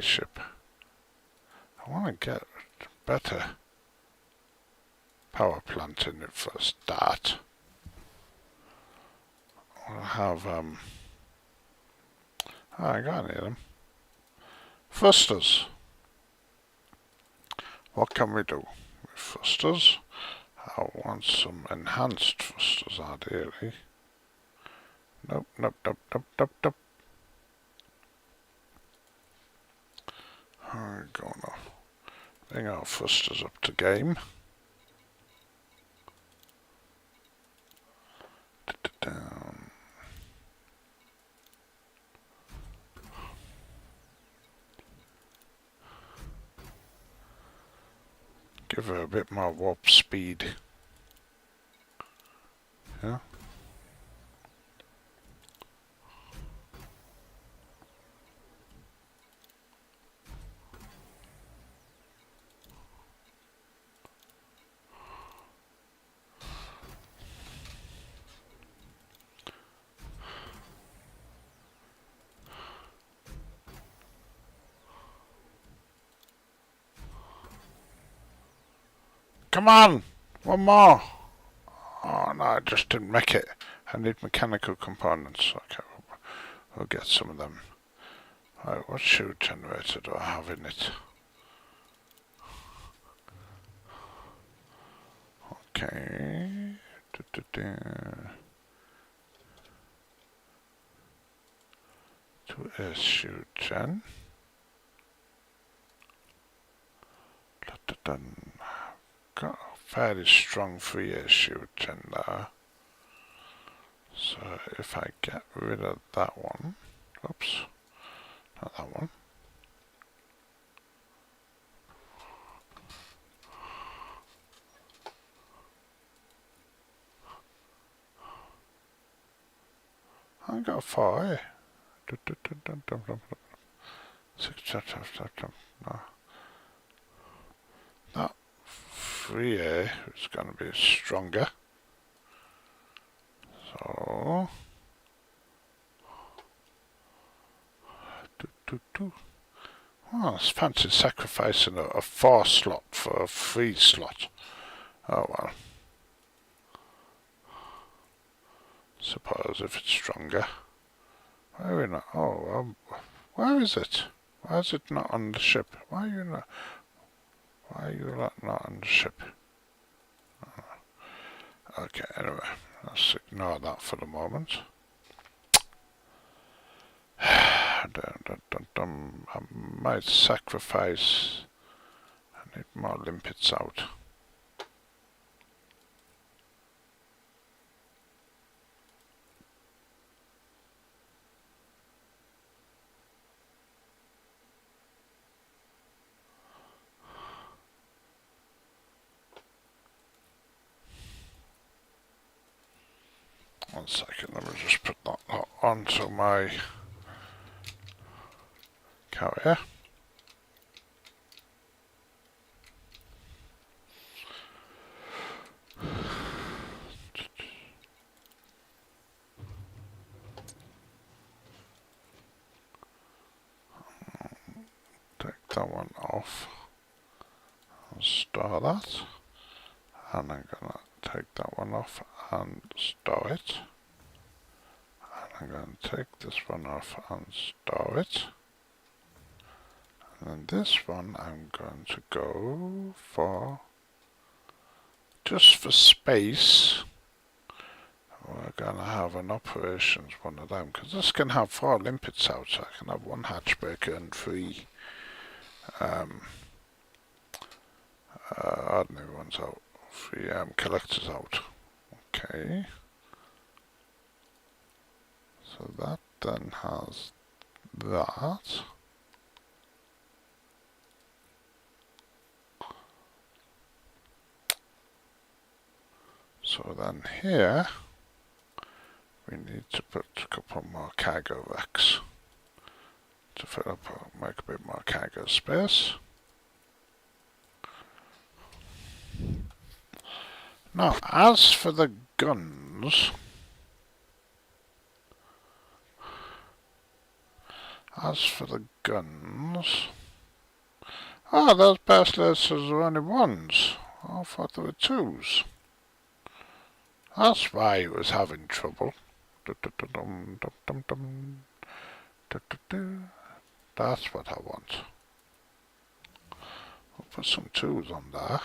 ship? I want to get better power plant in it for a start. We'll have oh, I got any of them. Thrusters. What can we do with thrusters? I want some enhanced thrusters ideally. Nope. We're going to bring our thrusters up to game. Give her a bit more warp speed. Yeah. Come on! One more! Oh no, I just didn't make it. I need mechanical components. Okay, we'll get some of them. Right, what shield generator do I have in it? Okay. To a shield gen. Got a fairly strong 3A shield gen there. So if I get rid of that one, oops, not that one. I got 4A. No. That 3A is going to be stronger. So oh, it's fancy sacrificing a 4 slot for a 3 slot. Oh well. Suppose if it's stronger. Why are we not? Oh, where is it? Why is it not on the ship? Why are you not? Why are you not on the ship? Okay, anyway, let's ignore that for the moment. I might sacrifice. I need more limpets out. One second, let me just put that onto my carrier. Take that one off and store that. And I'm gonna take that one off and store it. And I'm going to take this one off and store it. And then this one I'm going to go for, just for space, we're going to have an operations one of them, because this can have 4 limpets out, so I can have 1 hatchbreaker and 3 ordinary ones out, 3 collectors out. Okay. So that then has that. So then here we need to put a couple more cargo racks to fill up, make a bit more cargo space. Now, as for the guns, those burst lasers are only ones. I thought there were twos. That's why he was having trouble. That's what I want. We'll put some twos on there.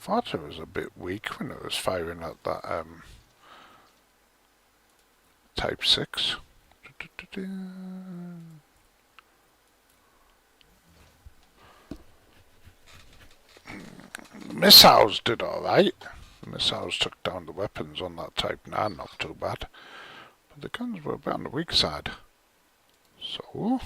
Thought it was a bit weak when it was firing at that Type 6. The missiles did alright. The missiles took down the weapons on that Type 9, not too bad. But the guns were a bit on the weak side. So...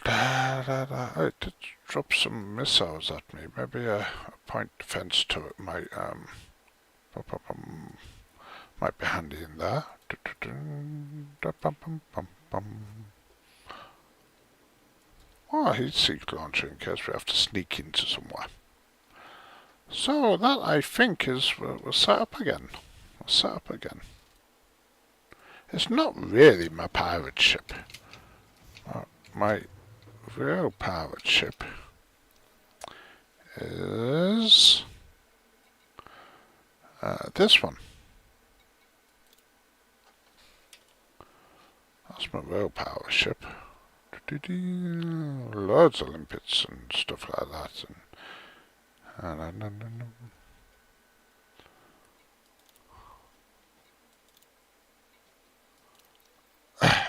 it did drop some missiles at me. Maybe a point defense turret might be handy in there. Oh, heat seek launcher in case we have to sneak into somewhere. So that, I think, is we're set up again. We're set up again. It's not really my pirate ship. My real pirate ship is this one. That's my real pirate ship. Loads of limpets and stuff like that.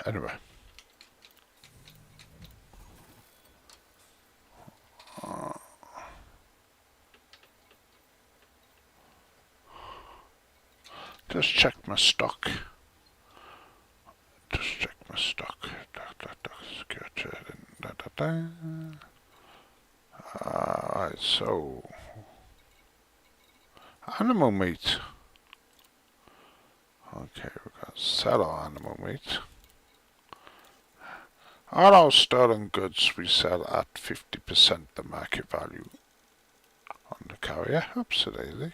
Anyway. Just check my stock. Secure trading. Alright, so animal meat. Okay, we're going to sell our animal meat. All our stolen goods we sell at 50% the market value on the carrier. Absolutely.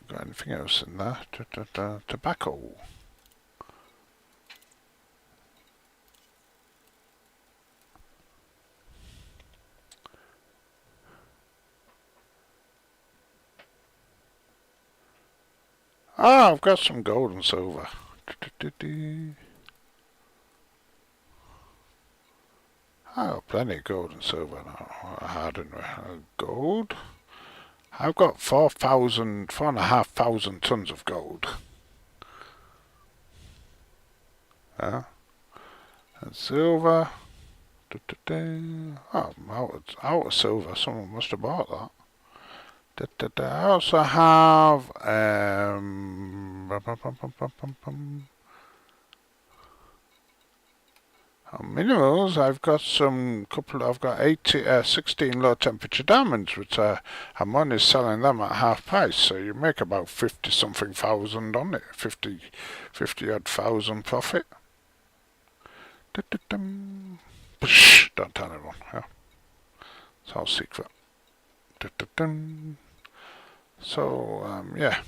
Got anything else in there? Tobacco. Ah, I've got some gold and silver. Oh, plenty of gold and silver now. I don't know. Gold? I've got 4,500 tons of gold. And silver. Oh, I'm out of silver. Someone must have bought that. I also have minerals. I've got I've got 16 low temperature diamonds, which I'm only selling them at half price. So you make about 50 something thousand on it, 50 odd thousand profit. Don't tell anyone. Yeah. It's all secret. So yeah.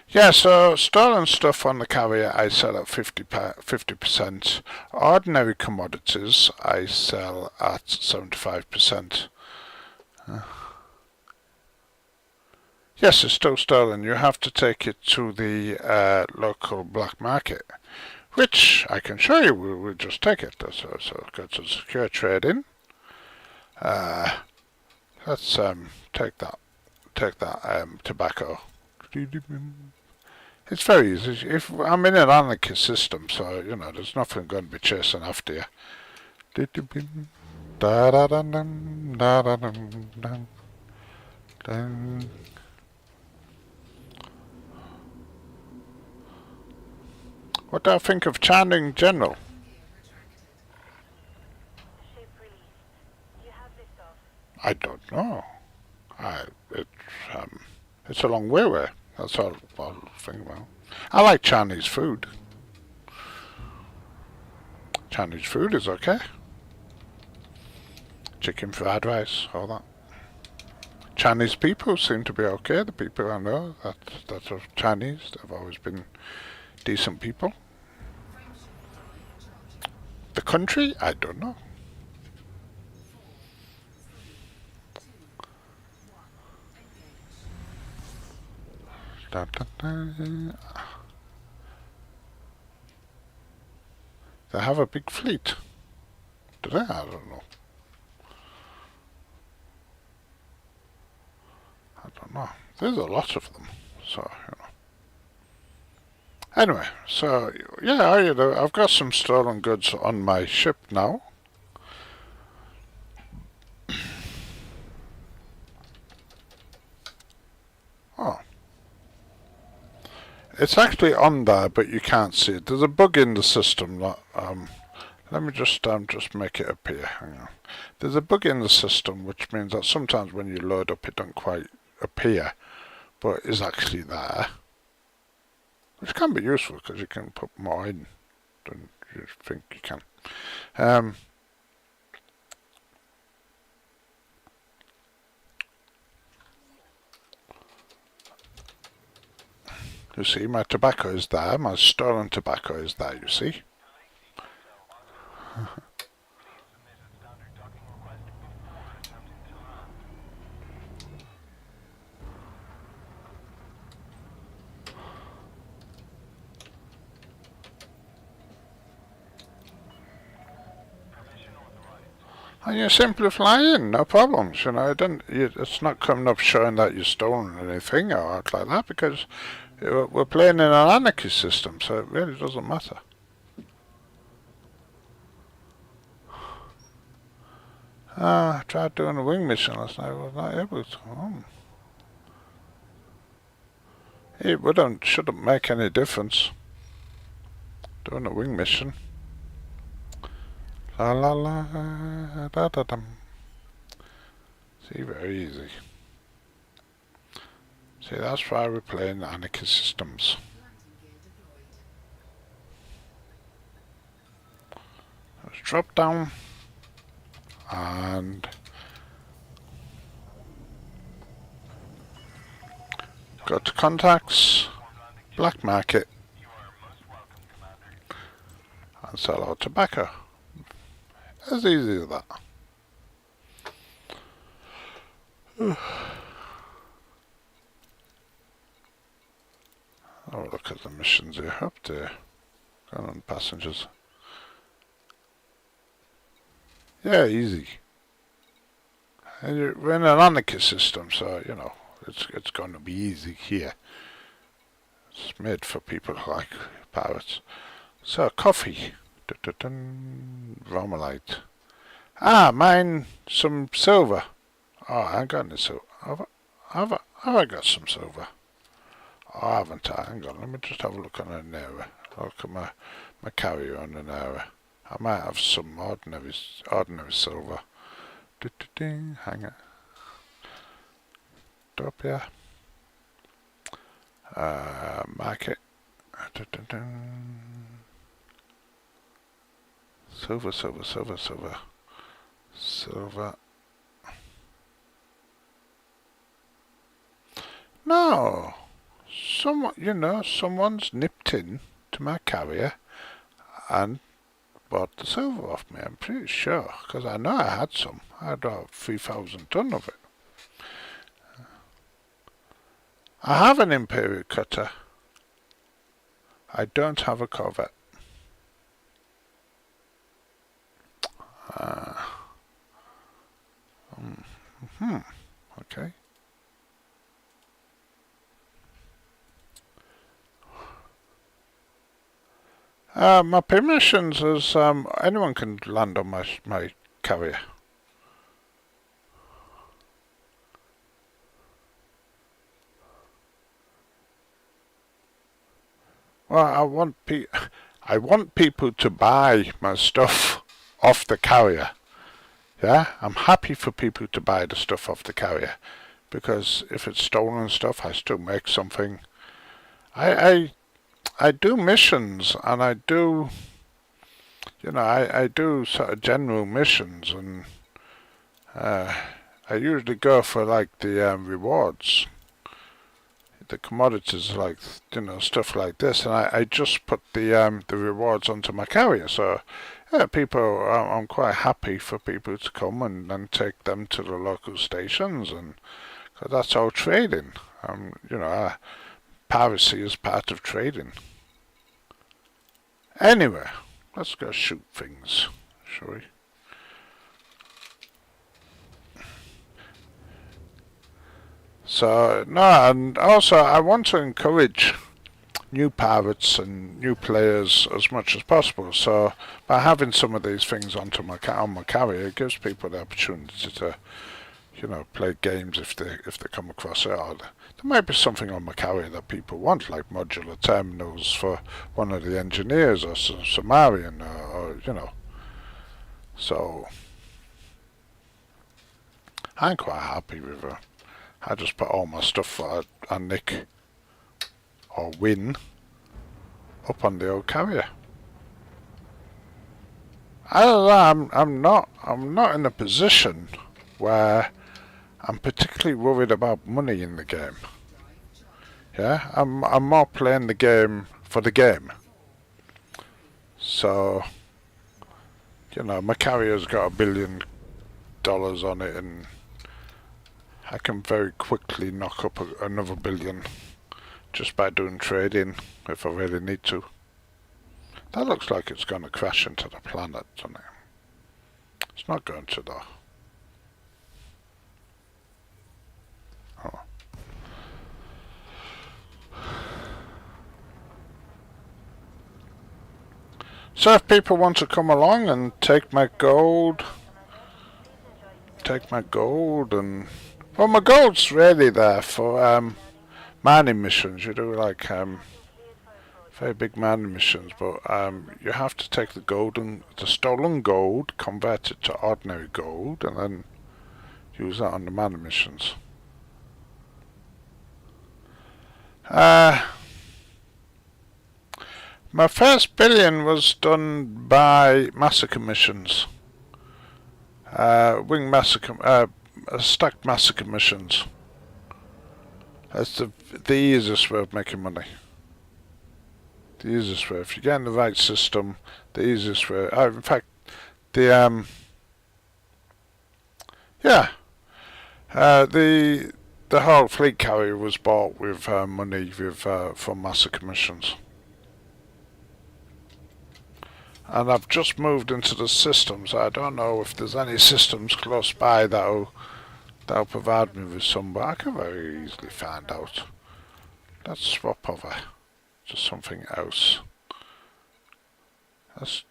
Yeah, so stolen stuff on the carrier I sell at 50%. Ordinary commodities I sell at 75%. Yes, it's still stolen. You have to take it to the local black market, which I can show you. We'll just take it. So go to secure trading. Let's take that tobacco. It's very easy. If I'm in an anarchist system, so you know, there's nothing going to be chasing after you. What do I think of Chan in general? Ship released. You have liftoff. I don't know. It's a long way away. That's all I'll think about. I like Chinese food. Chinese food is okay. Chicken fried rice, all that. Chinese people seem to be okay. The people I know that are Chinese, they've always been decent people. The country, I don't know. Da, da, da. They have a big fleet. Do they? I don't know. I don't know. There's a lot of them, so you know. Anyway, so yeah, I've got some stolen goods on my ship now. Oh, it's actually on there, but you can't see it. There's a bug in the system that let me just make it appear. Hang on. There's a bug in the system, which means that sometimes when you load up, it doesn't quite appear, but is actually there, which can be useful because you can put more in than you think you can. You see, my tobacco is there, my stolen tobacco is there, you see. And you simply fly in, no problems. You know, it's not coming up showing that you've stolen anything or out like that because we're playing in an anarchy system, so it really doesn't matter. I tried doing a wing mission last night, I was not able to. It shouldn't make any difference doing a wing mission. La la la da da dum. See, very easy. See, that's why we're playing anarchy systems. Let's drop down and go to contacts, black market, and sell our tobacco. As easy as that. Oh, look at the missions here up there. Going on passengers. Yeah, easy. And we're in an anarchy system, so you know it's going to be easy here. It's made for people like pirates. So coffee, Romalite. Ah, mine some silver. Oh, I ain't got any silver. Have I got some silver? Oh, haven't I? Hang on, let me just have a look on an area. I'll look at my carrier on an area. I might have some ordinary silver. Hang it. Up here. Market. Silver. No. Someone's nipped in to my carrier and bought the silver off me. I'm pretty sure, because I know I had some. I had about 3,000 ton of it. I have an Imperial cutter. I don't have a corvette. Okay. My permissions is anyone can land on my carrier. Well, I want I want people to buy my stuff off the carrier. Yeah, I'm happy for people to buy the stuff off the carrier, because if it's stolen stuff, I still make something. I do missions, and I do, I do sort of general missions, and I usually go for like the rewards, the commodities, like stuff like this, and I just put the rewards onto my carrier. So yeah, I'm quite happy for people to come and then take them to the local stations, and cause that's all trading. Piracy is part of trading. Anyway, let's go shoot things, shall we? So no, and also I want to encourage new pirates and new players as much as possible. So by having some of these things on my carrier, it gives people the opportunity to, play games if they come across it. Or there might be something on my carrier that people want, like modular terminals for one of the engineers or Sumerian, or. So I'm quite happy with it. I just put all my stuff for a nick or win up on the old carrier. I don't know, I'm not in a position where I'm particularly worried about money in the game. Yeah, I'm more playing the game for the game. So, my carrier's got $1 billion on it, and I can very quickly knock up another billion just by doing trading if I really need to. That looks like it's going to crash into the planet, doesn't it? It's not going to though. Oh. So if people want to come along and take my gold, and well, my gold's really there for mining missions. You do like very big mining missions, but you have to take the stolen gold, convert it to ordinary gold, and then use that on the mining missions. My first billion was done by massacre missions. Wing massacre, stacked massacre missions. That's the easiest way of making money. The easiest way. If you get in the right system, the easiest way. In fact, the yeah, the whole fleet carrier was bought with money from massacre missions. And I've just moved into the systems. I don't know if there's any systems close by that'll provide me with some, but I can very easily find out. Let's swap over to something else. Let's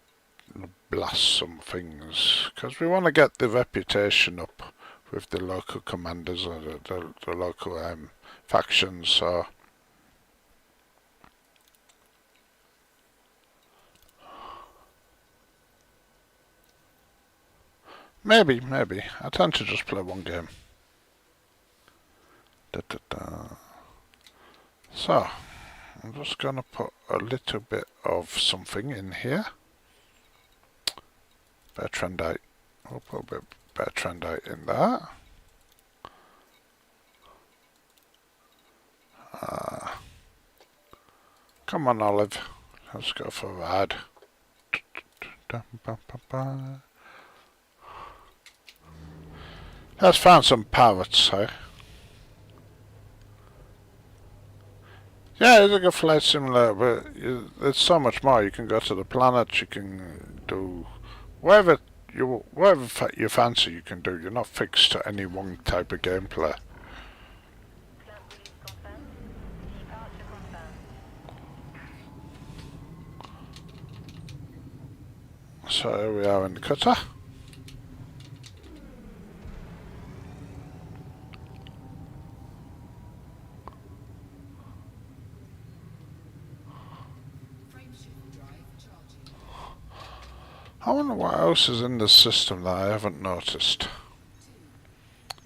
blast some things, because we want to get the reputation up with the local commanders or the local factions. So maybe I tend to just play one game. So I'm just gonna put a little bit of something in here. Bertrandite. We'll put a bit of Bertrandite in there. Come on, Olive. Let's go for a ride. Let's find some parrots, hey? Yeah, it's like a flight simulator, but there's so much more. You can go to the planet, you can do whatever you fancy you can do. You're not fixed to any one type of gameplay. So here we are in the cutter. I wonder what else is in the system that I haven't noticed.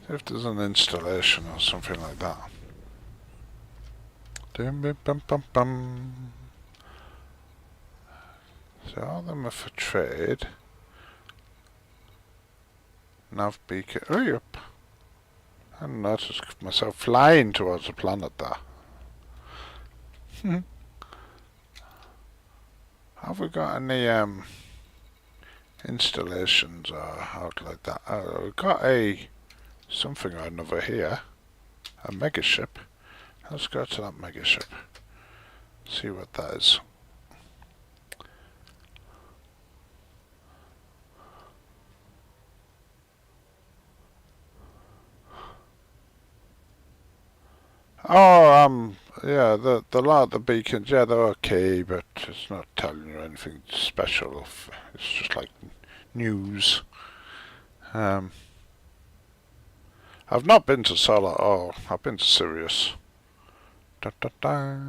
If there's an installation or something like that. So all of them are for trade. Nav beacon. Hurry up. I hadn't noticed myself flying towards the planet there. Have we got any installations or out like that? We've got a something or another here. A megaship. Let's go to that megaship. See what that is. Oh, yeah, the lot of the beacons, yeah, they're okay, but it's not telling you anything special. It's just like news. I've not been to Solar. Oh, I've been to Sirius. Da, da, da.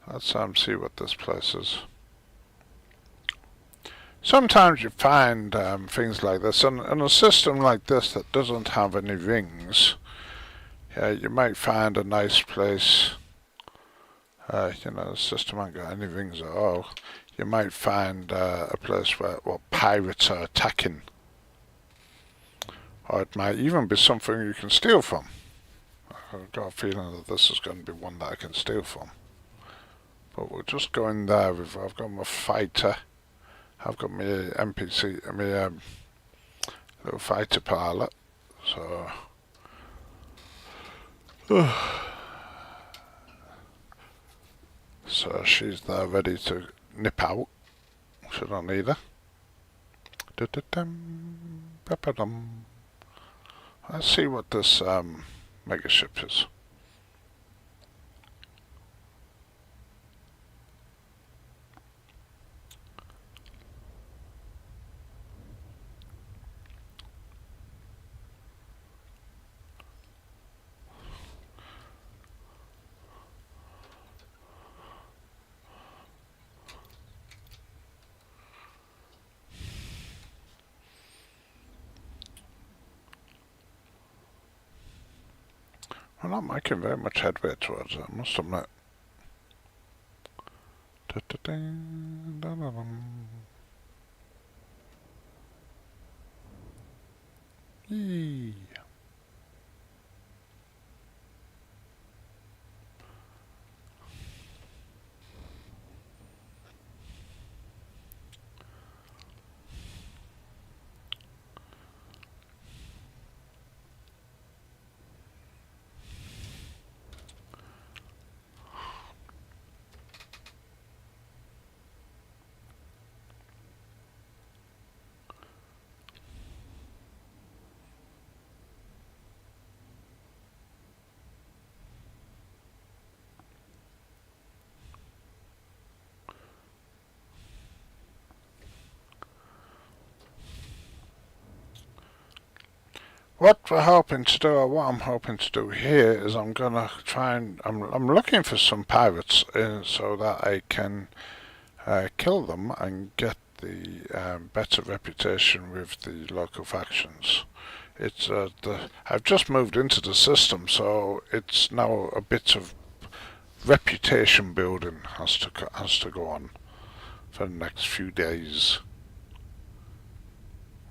Let's see what this place is. Sometimes you find things like this, and in a system like this that doesn't have any rings, yeah, you might find a nice place. You know, the system ain't got any rings at all. You might find a place where pirates are attacking. Or it might even be something you can steal from. I've got a feeling that this is going to be one that I can steal from. But we'll just go in there. I've got my fighter. I've got my NPC, my little fighter pilot. So... So she's there ready to nip out. Should I need her? Let's see what this megaship is. I'm not making very much headway towards it, I must admit. Yee. What we're hoping to do, or what I'm hoping to do here, is I'm gonna try and I'm looking for some pirates so that I can kill them and get the better reputation with the local factions. It's I've just moved into the system, so it's now a bit of reputation building has to go on for the next few days.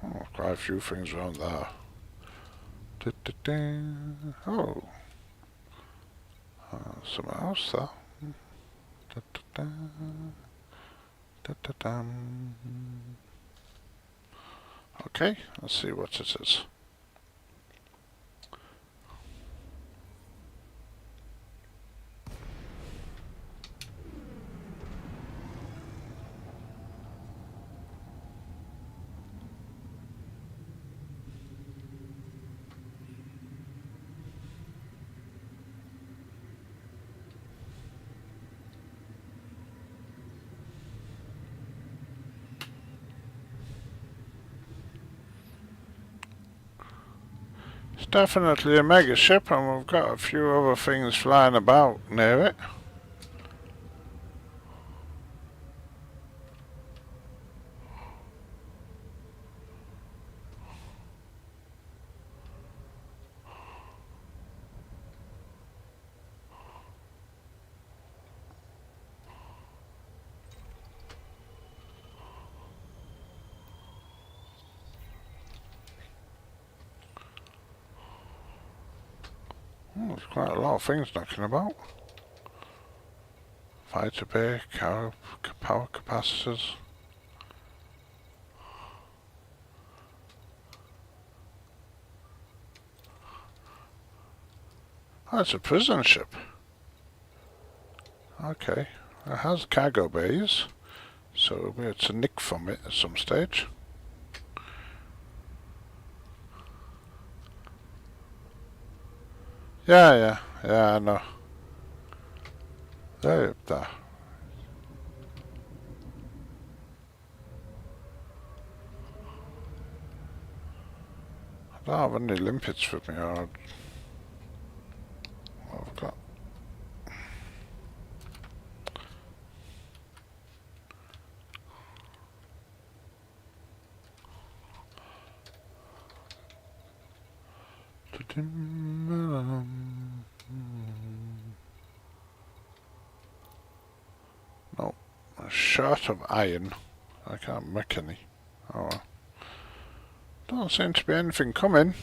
Oh, quite a few things around there. Oh, something else there. Okay, let's see what it is. It's definitely a mega ship, and we've got a few other things flying about near it. Oh, there's quite a lot of things knocking about. Fighter bay, power capacitors. Oh, it's a prison ship. Okay. It has cargo bays, so it's a nick from it at some stage. Yeah, I know. There. I don't have any limpets with me, or what I've got. No, a shot of iron. I can't make any. Oh well. Don't seem to be anything coming.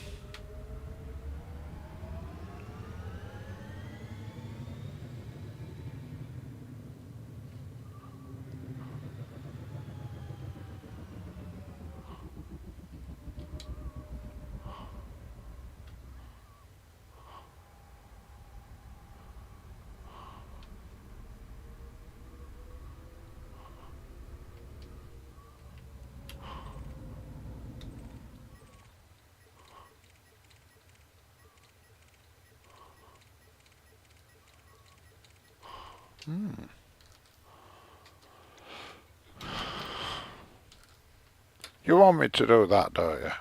You want me to do that, don't you?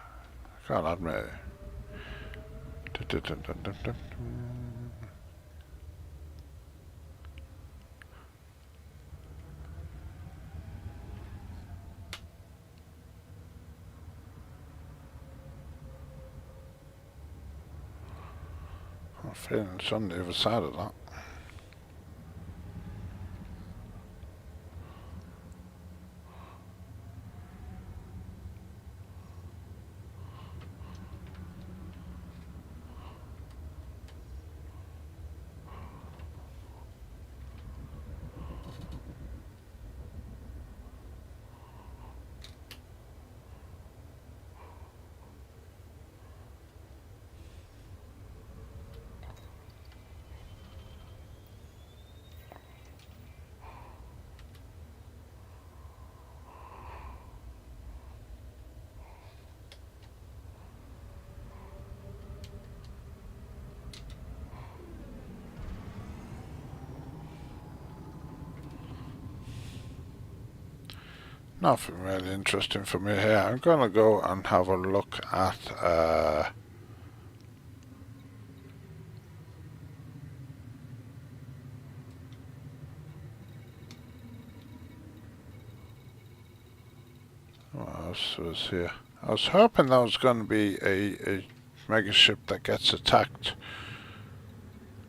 Can't admit it. I'm feeling it's on the other side of that. Nothing really interesting for me here. I'm gonna go and have a look at what else was here. I was hoping that was going to be a mega ship that gets attacked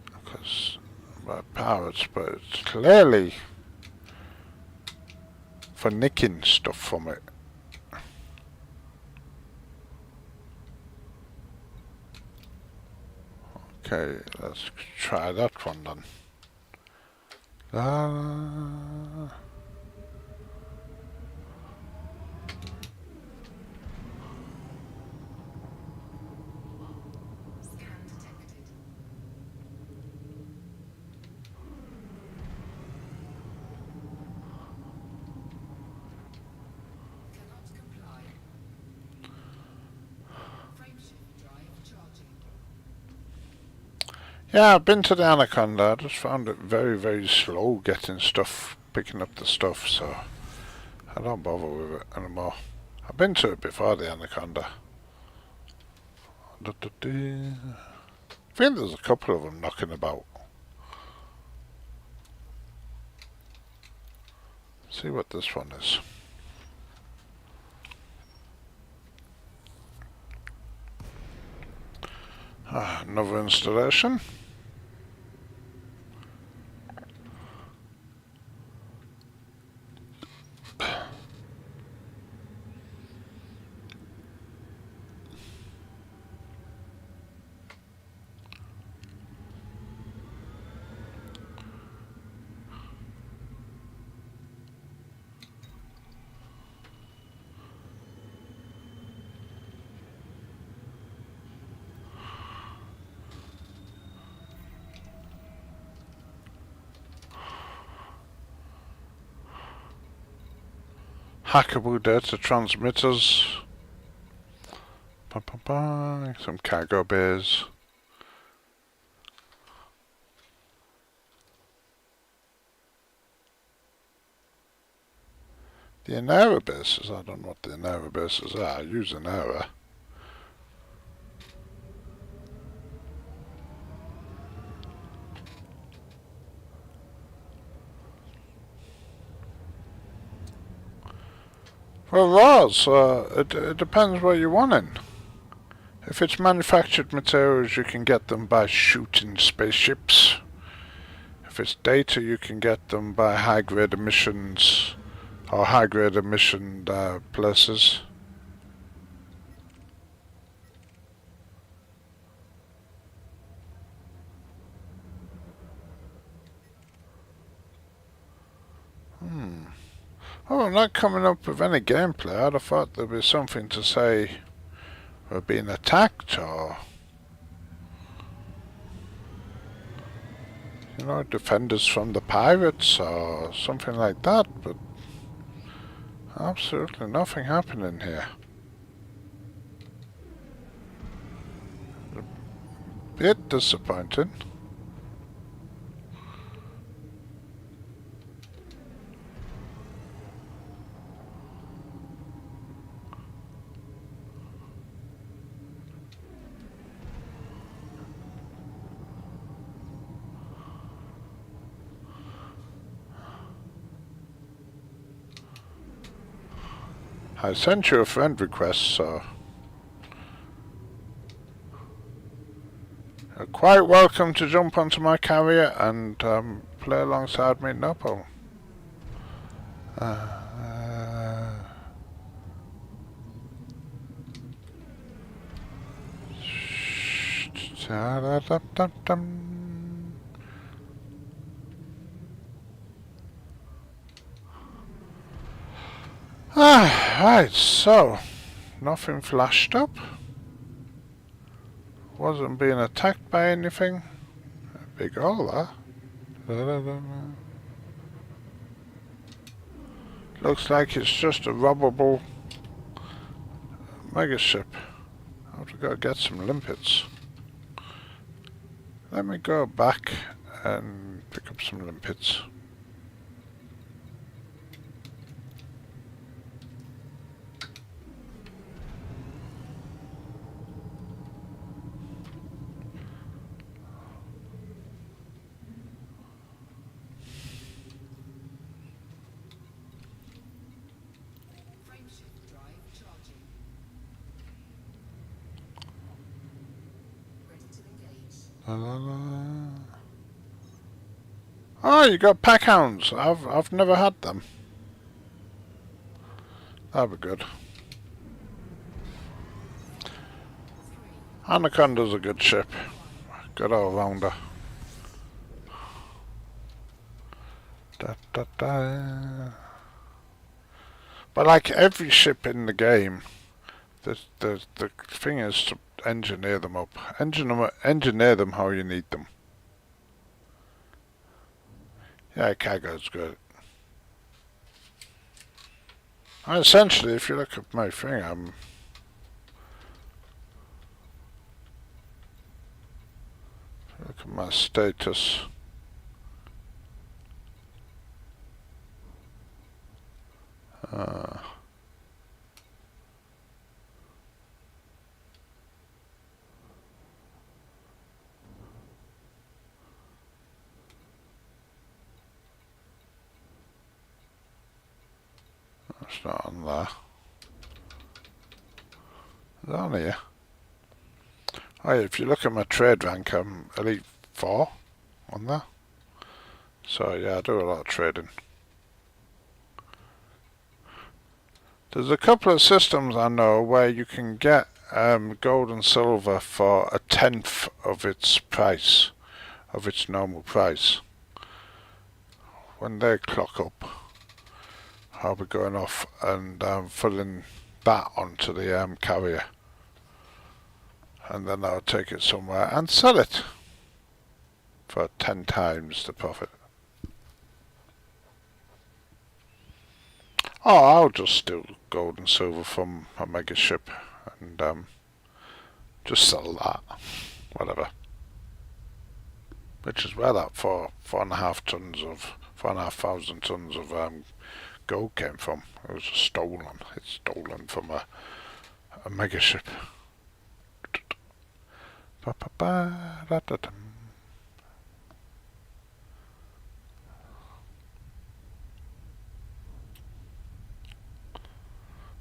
because by pirates, but it's clearly for nicking stuff from it. Okay, let's try that one then. Scan detected. Cannot comply. Frameshift drive charging. Yeah, I've been to the Anaconda. I just found it very, very slow getting stuff, picking up the stuff, so I don't bother with it anymore. I've been to it before the Anaconda. I think there's a couple of them knocking about. See what this one is. Another installation. hackable data transmitters. Some cargo bays. The Inera bases, I don't know what the Inera bases are. I use Inera. Well, Roz, it depends what you're wanting. If it's manufactured materials, you can get them by shooting spaceships. If it's data, you can get them by high-grade emissions or high-grade emission places. Oh, I'm not coming up with any gameplay. I'd have thought there'd be something to say we're being attacked or, you know, defend us from the pirates or something like that, but absolutely nothing happening here. A bit disappointing. I sent you a friend request, so you're quite welcome to jump onto my carrier and play alongside me, no problem. Right, so nothing flashed up. Wasn't being attacked by anything. Big hole there. Looks like it's just a robbable megaship. I have to go get some limpets. Let me go back and pick up some limpets. Frameshift drive charging. Ready to engage. Oh, you got pack hounds. I've never had them. That'd be good. Anaconda's a good ship. Good all rounder. But like every ship in the game, the thing is to engineer them up. Engineer them how you need them. Yeah, cargo's good. And essentially, if you look at my thing, look at my status. It's not on there. It's on here. Oh yeah, if you look at my trade rank, I'm Elite 4 on there. So yeah, I do a lot of trading. There's a couple of systems I know where you can get gold and silver for 1/10 of its price, of its normal price. When they clock up, I'll be going off and filling that onto the carrier. And then I'll take it somewhere and sell it for 10 times the profit. Oh, I'll just steal gold and silver from a mega ship and just sell that, whatever. Which is where that 4,500 tons of gold came from. It was stolen. It's stolen from a mega ship.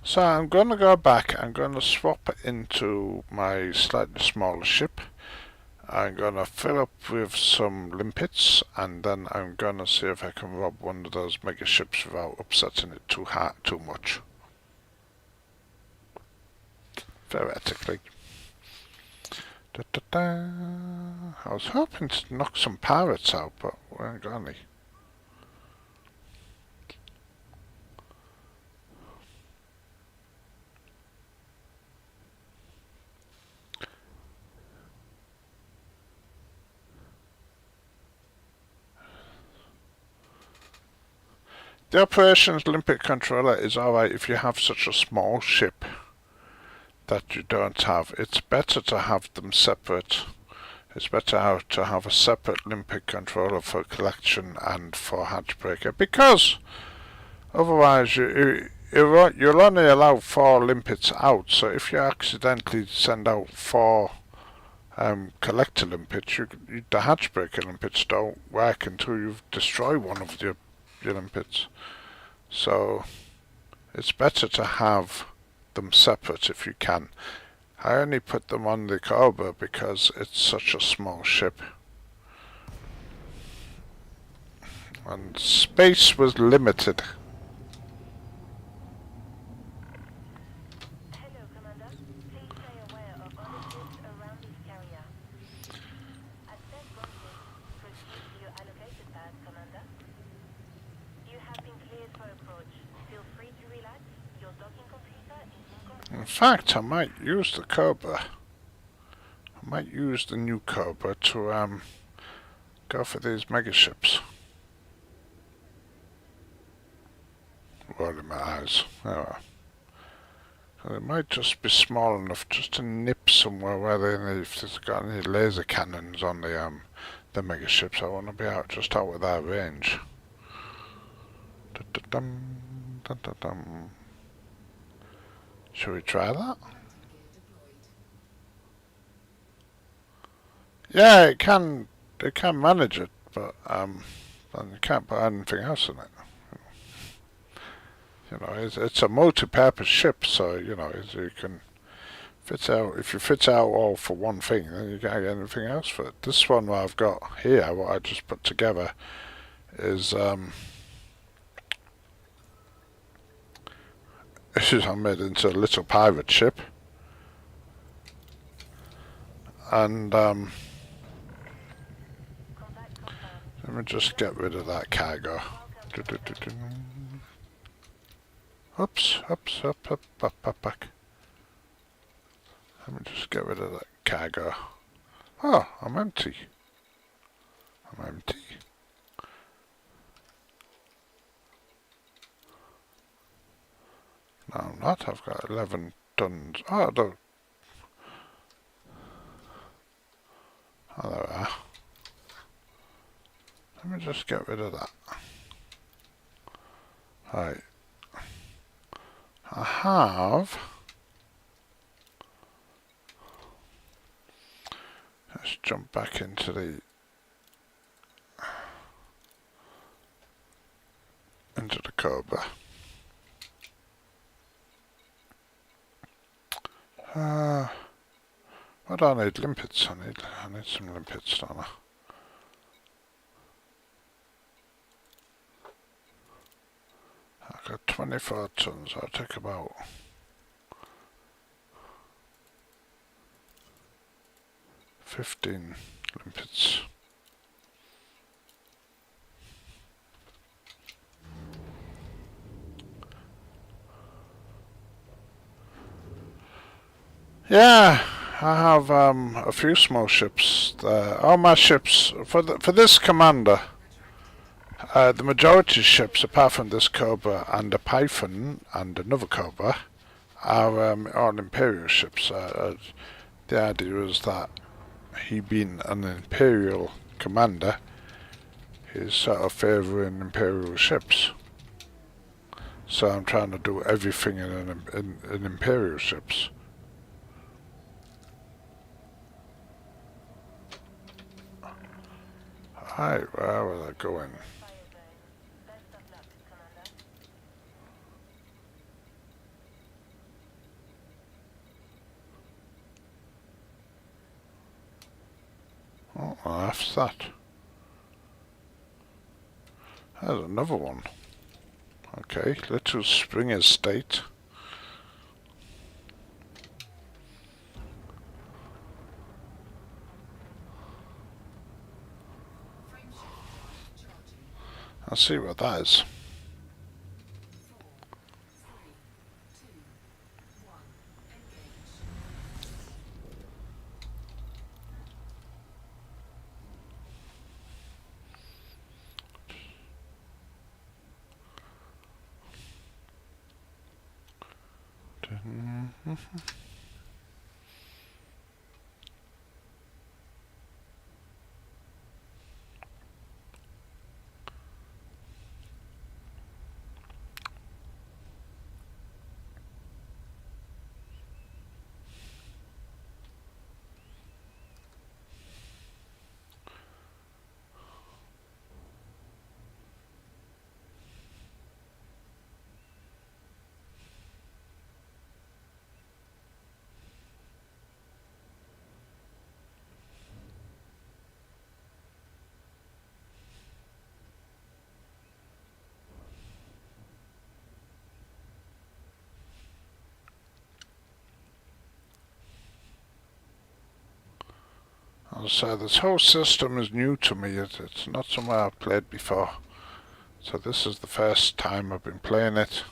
So I'm going to go back. I'm going to swap into my slightly smaller ship. I'm going to fill up with some limpets, and then I'm going to see if I can rob one of those mega ships without upsetting it too much. Theoretically. Da, da, da. I was hoping to knock some pirates out, but we ain't got any. The operations limpet controller is alright if you have such a small ship that you don't have. It's better to have them separate. It's better to have a separate limpet controller for collection and for hatchbreaker, because otherwise you'll only allow 4 limpets out. So if you accidentally send out 4 collector limpets, the hatchbreaker limpets don't work until you've destroyed one of your limpets. So it's better to have them separate if you can. I only put them on the Cobra because it's such a small ship. And space was limited. Hello, Commander. Please stay aware of other ships around this carrier. Access granted. Proceed to your allocated path, Commander. You have been cleared for approach. Feel free to relax. Your docking computer is in control. In fact, I might use the Cobra. I might use the new Cobra to go for these mega ships. Rolling my eyes. Oh. So it might just be small enough just to nip somewhere where if there's got any laser cannons on the mega ships. I want to be just out of their range. Dum, dum, dum, dum. Shall we try that? Gear deployed. Yeah, it can manage it, but you can't put anything else in it. You know, it's a multi-purpose ship, so you know you can fit out. If you fit out all for one thing, then you can't get anything else for it. This one what I've got here, what I just put together, is this is made into a little pirate ship, and Contact confirmed. let me just get rid of that cargo. Oops, up, back. Let me just get rid of that cargo. Oh, I'm empty. No, I'm not. I've got 11 tons. Oh, no. Oh, there we are. Let me just get rid of that. Right. I have... Let's jump back into the Cobra. What do I need? Limpets. I need some limpets, don't I? I've got 24 tons. I'll take about 15 limpets. Yeah, I have a few small ships there. All my ships for this commander. The majority of ships, apart from this Cobra and a Python and another Cobra, are all Imperial ships. The idea is that he being an Imperial commander, he's sort of favouring Imperial ships. So I'm trying to do everything in Imperial ships. Hi, where was I going? Fire zone. Best of luck, Commander. Oh, that's that. There's another one. Okay, Little Spring Estate. Frameshift drive charging. I'll see what that is. 4, 3, 2, 1. Engage. So this whole system is new to me. It's not somewhere I've played before. So this is the first time I've been playing it.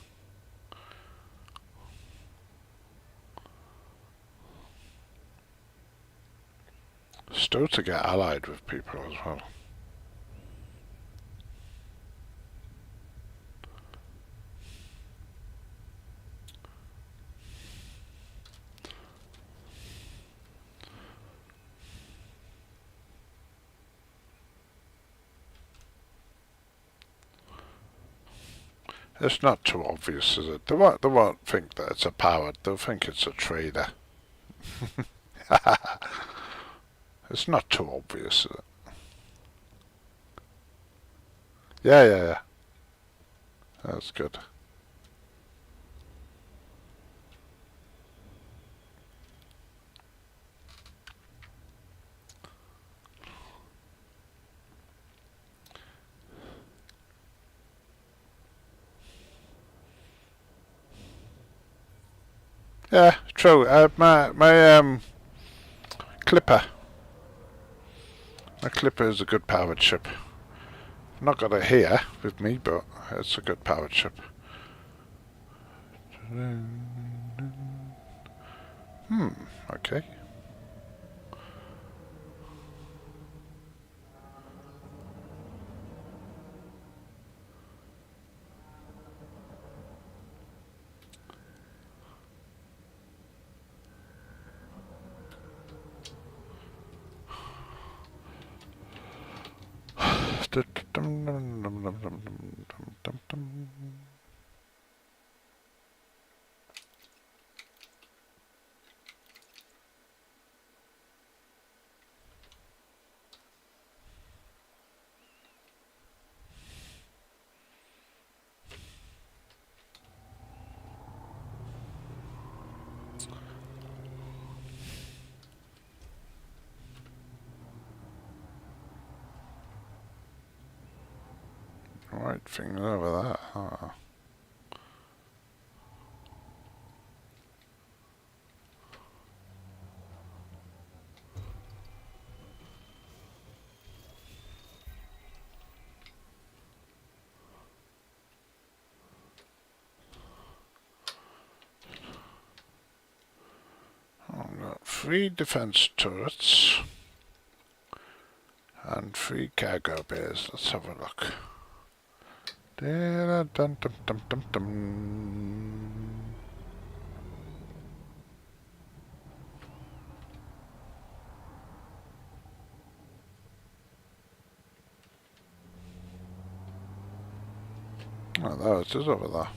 Still to get allied with people as well. It's not too obvious, is it? They won't think that it's a pirate, they'll think it's a trader. It's not too obvious, is it? Yeah. That's good. Yeah, true. My Clipper. My Clipper is a good powered ship. Not got it here with me, but it's a good powered ship. Okay. Right thing over that. Oh. I've got 3 defense turrets and 3 cargo bays. Let's have a look. Dun, dun, dun, dun, dun, dun. Oh, there it is over there.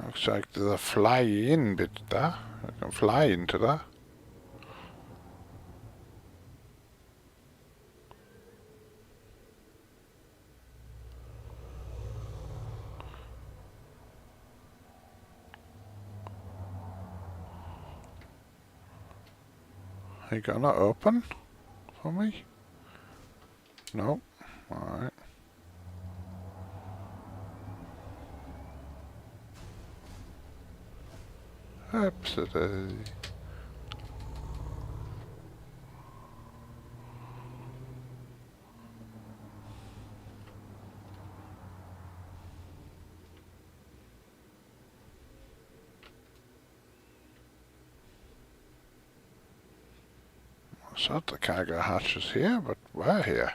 Looks like there's a fly-in bit there. I can fly into there. Are you gonna open for me? No. Alright. Absolutely. So the cargo hatch is here, but we're here.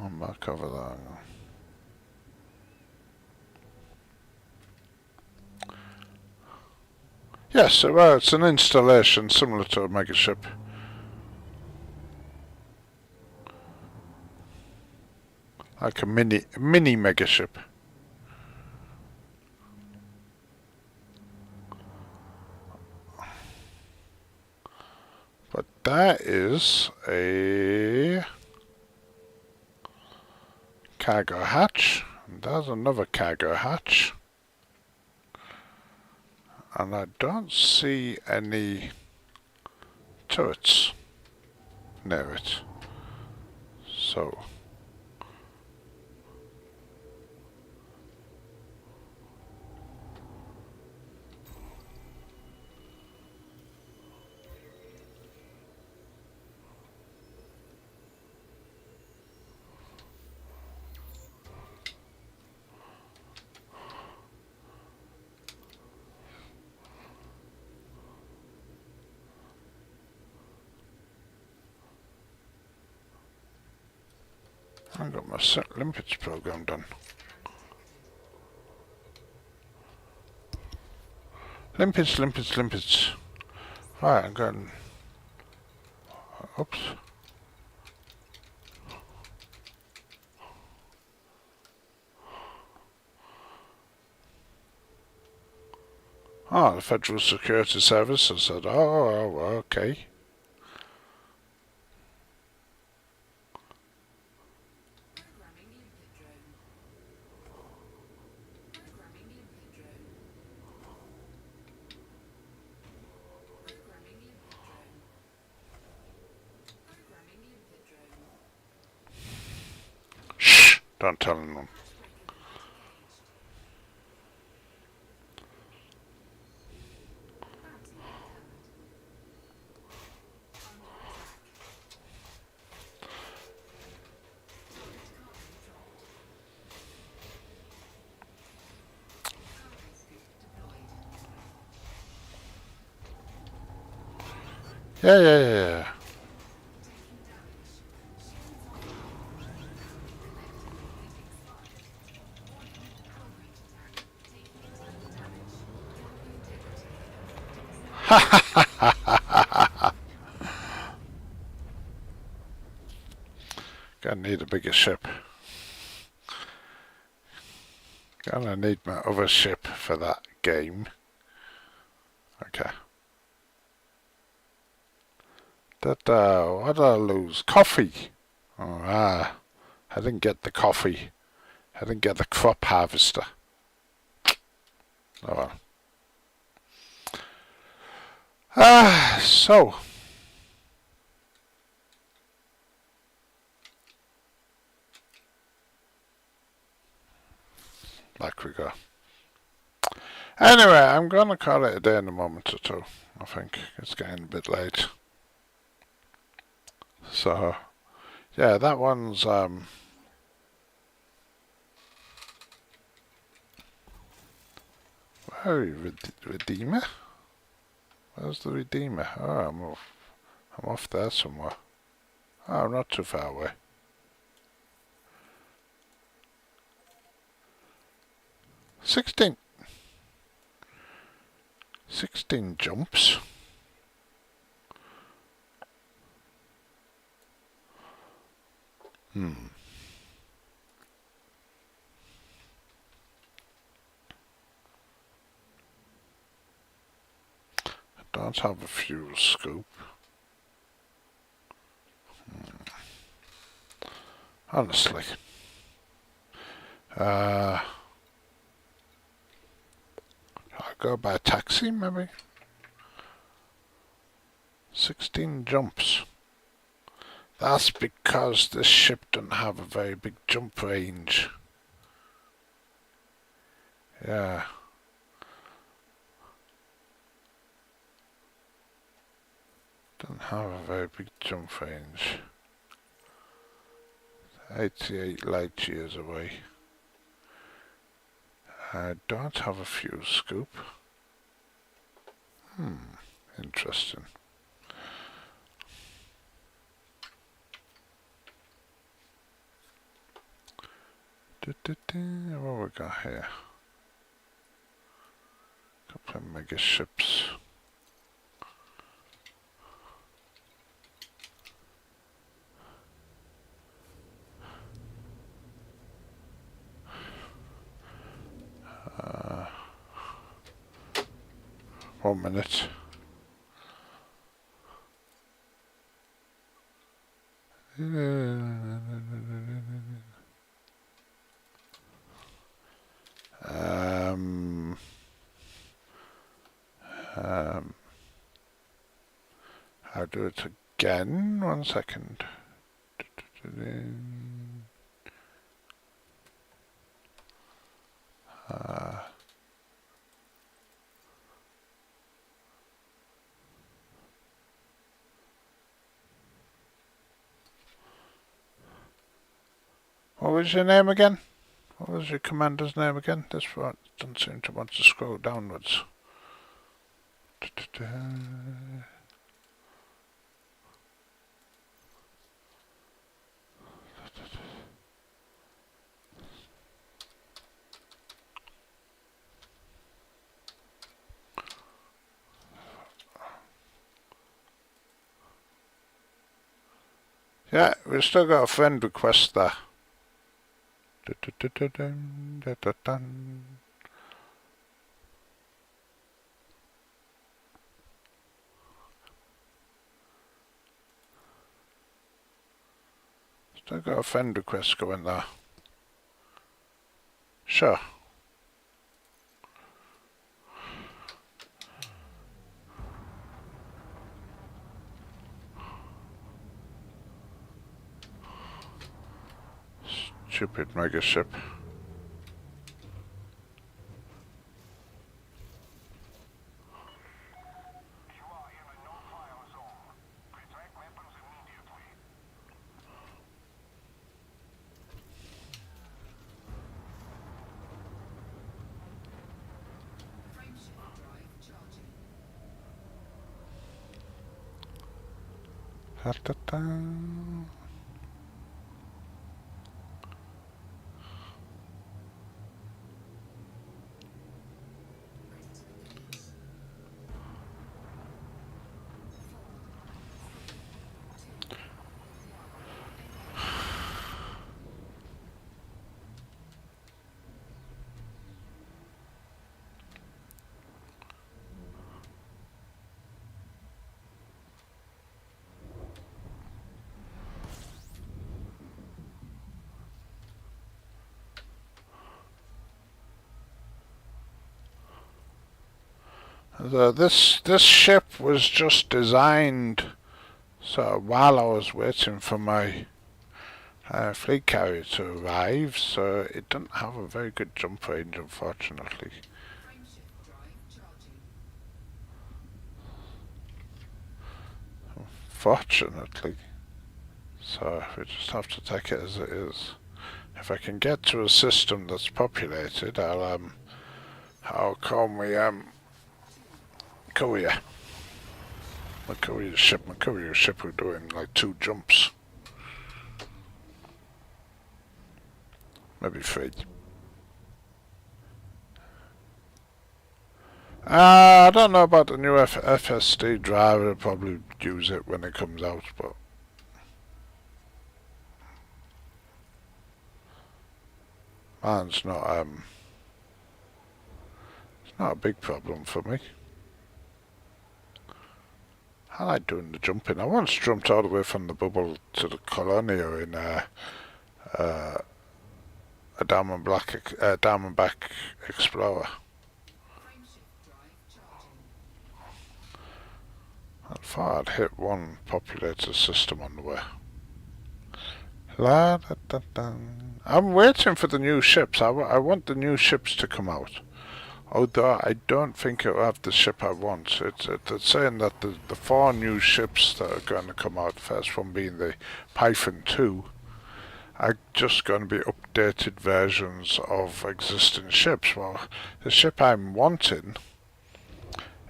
I'm back over there. Yes, well, it's an installation similar to a megaship. Like a mini megaship. But that is a cargo hatch. And there's another cargo hatch. And I don't see any turrets near it. So I got my limpets program done. Limpets. Right, I'm going. Oops. Ah, the Federal Security Service has said, oh, okay. Programming limpet drone. Programming limpet drone. Programming limpet drone. Programming limpet drone. Shh! Don't tell anyone. Icebreaker engaged. Bounty confirmed. Under attack. Target cargo dropped. Cargo scoop deployed. Yeah. Taking damage. Shields online. Connectivity expired. Warning. Hull breach attack. Taking internal damage. Cargo integrity affected. Gonna need a bigger ship. Gonna need my other ship for that game. Okay. What did I lose? Coffee! Oh, I didn't get the coffee. I didn't get the crop harvester. Oh well. So. Back we go. Anyway, I'm gonna call it a day in a moment or two. I think it's getting a bit late. So yeah, that one's where are you, Redeemer? Where's the Redeemer? Oh, I'm off there somewhere. Oh, not too far away. 16 jumps. I don't have a fuel scoop. Honestly. I'll go by taxi, maybe? 16 jumps. That's because this ship doesn't have a very big jump range. Yeah. Doesn't have a very big jump range. 88 light years away. I don't have a fuel scoop. Interesting. What we got here? Couple of mega ships. Uh, 1 minute. I'll do it again. 1 second. What was your name again? What was your commander's name again? This one doesn't seem to want to scroll downwards. Yeah, we've still got a friend request there. Still got a friend request going there. Sure. Stupid mega ship. You are in a no-fire zone. Retract weapons immediately. Frameshift drive charging. Ready to engage. 4, 3, 2, 1. Engage. This ship was just designed so while I was waiting for my fleet carrier to arrive, so it doesn't have a very good jump range, unfortunately. Frameshift drive charging. Fortunately. So we just have to take it as it is. If I can get to a system that's populated, I'll call me courier. My courier ship are doing like 2 jumps. Maybe 3. I don't know about the new FSD driver. I'll probably use it when it comes out, but mine's not it's not a big problem for me. I like doing the jumping. I once jumped all the way from the bubble to the Colonia in a Diamondback Explorer. Frameshift drive charging. I thought I'd hit one populated system on the way. La da da da. I'm waiting for the new ships. I want the new ships to come out. Although I don't think it'll have the ship I want. It's saying that the 4 new ships that are going to come out, first one being the Python 2, are just going to be updated versions of existing ships. Well, the ship I'm wanting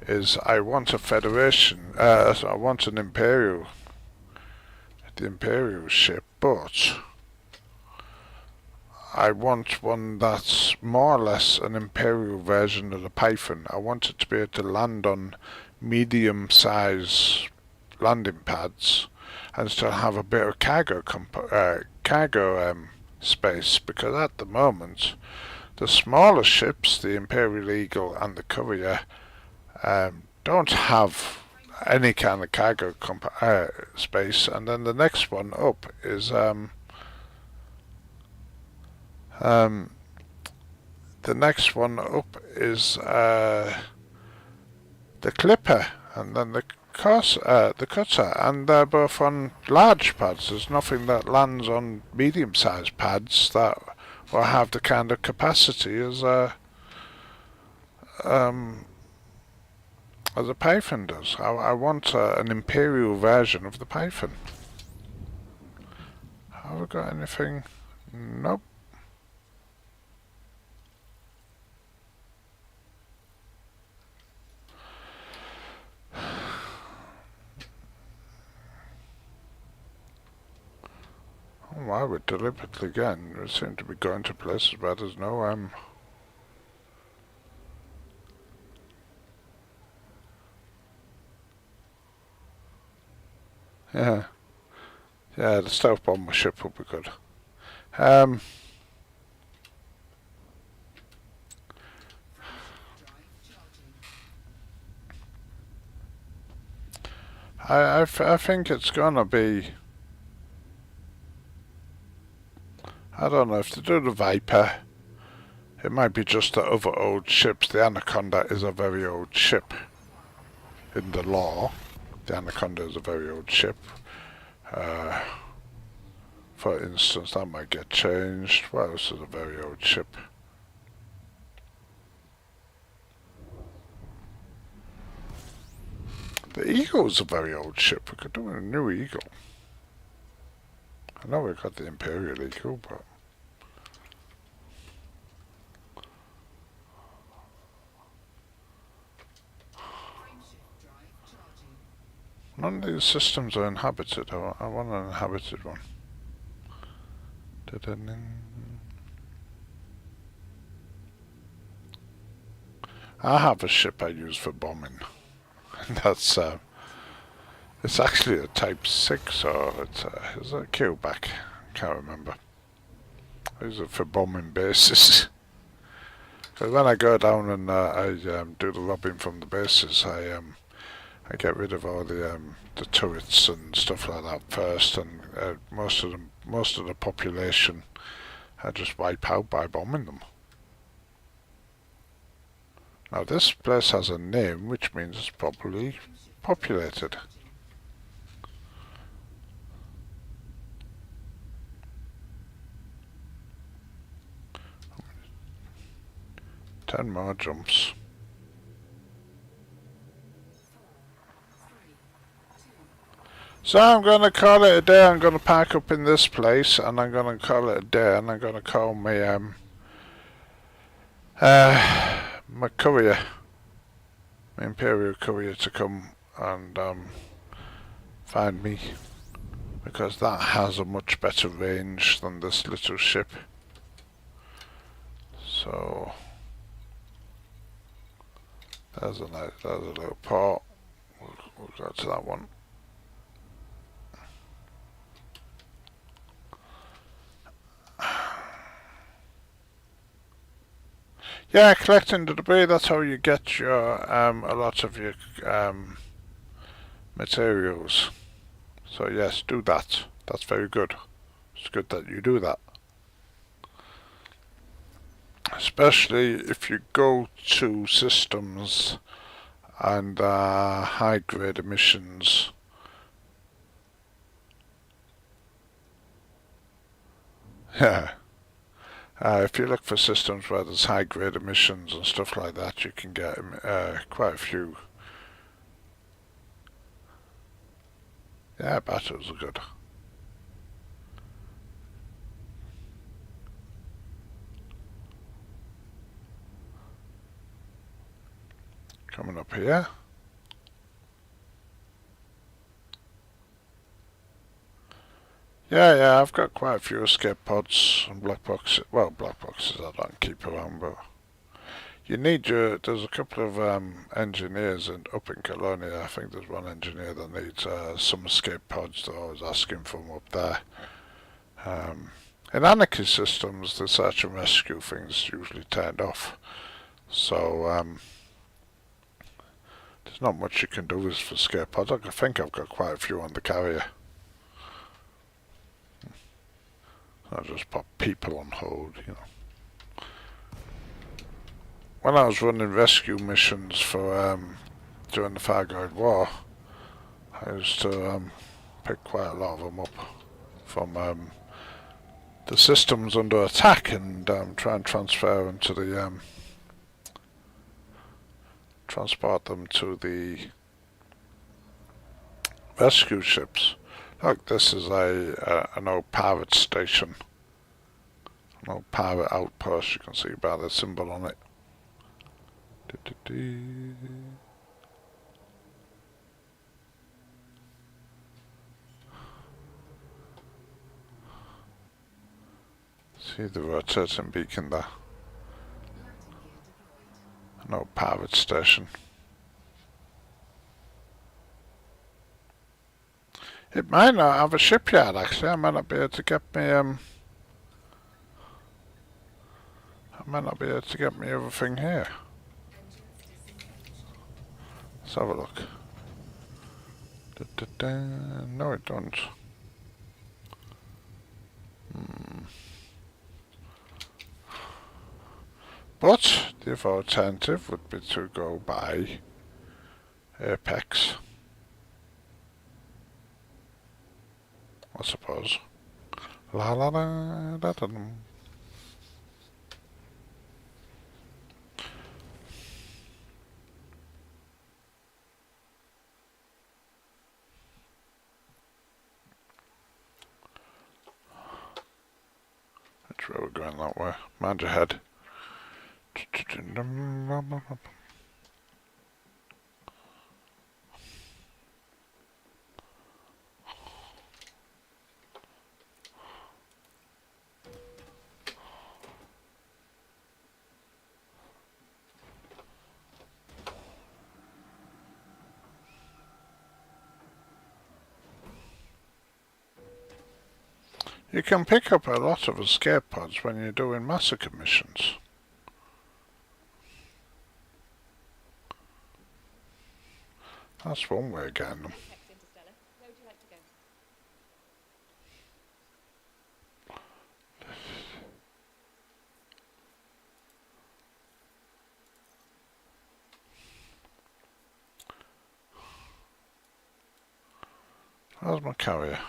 is I want a Federation, I want an Imperial, the Imperial ship, but I want one that's more or less an Imperial version of the Python. I want it to be able to land on medium-size landing pads and still have a bit of cargo space, because at the moment the smaller ships, the Imperial Eagle and the Courier, don't have any kind of cargo space, and then the next one up is the next one up is the Clipper, and then the Cutter, and they're both on large pads. There's nothing that lands on medium-sized pads that will have the kind of capacity as a Python does. I want an Imperial version of the Python. Have I got anything? Nope. Oh, why we're deliberately again. We seem to be going to places where there's no yeah. Yeah, the stealth bomber ship will be good. Frameshift drive charging. I think it's gonna be. I don't know if they do the Viper. It might be just the other old ships. The Anaconda is a very old ship. In the law, the Anaconda is a very old ship. For instance, that might get changed. What else is a very old ship? The Eagle's a very old ship. We could do a new Eagle. I know we've got the Imperial Eagle, but Frameshift drive charging. none of these systems are inhabited. I want an inhabited one. I have a ship I use for bombing. That's it's actually a Type 6, or it's is it a Q-back? Can't remember. I use it for bombing bases. Because when I go down and I do the lobbing from the bases, I get rid of all the turrets and stuff like that first, and most of the population I just wipe out by bombing them. Now this place has a name, which means it's properly populated. 10 more jumps. 4, 3, 2, So I'm going to call it a day. I'm going to park up in this place, and I'm going to call it a day. And I'm going to call my courier, my Imperial courier, to come and find me, because that has a much better range than this little ship. So there's a little port. We'll go to that one. Yeah, collecting the debris, that's how you get your a lot of your materials. So yes, do that. That's very good. It's good that you do that. Especially if you go to systems and high grade emissions. Yeah. If you look for systems where there's high grade emissions and stuff like that, you can get quite a few. Yeah, battles are good. Coming up here. Yeah, I've got quite a few escape pods and black boxes. Well, black boxes I don't keep around, but you need there's a couple of engineers up in Colonia. I think there's one engineer that needs some escape pods that I was asking for him up there. In Anarchy systems, the search and rescue thing's usually turned off. So there's not much you can do with escape pods. I think I've got quite a few on the carrier. I just put people on hold, you know. When I was running rescue missions for during the Fargoid War, I used to pick quite a lot of them up from the systems under attack and try and transfer them to the transport them to the rescue ships. Look, this is an old pirate station, an old pirate outpost. You can see by the symbol on it. See the rotating beacon there. Landing gear deployed. An old pirate station. It might not have a shipyard actually. I might not be able to get me everything here. Engines disengaged. Let's have a look. No, it don't. But the alternative would be to go by Apex, I suppose. La la la da da. Which way we're going that way? Mind your head. You can pick up a lot of escape pods when you're doing massacre missions. That's one way of getting them. Apex Interstellar. Where would you like to go? How's my carrier?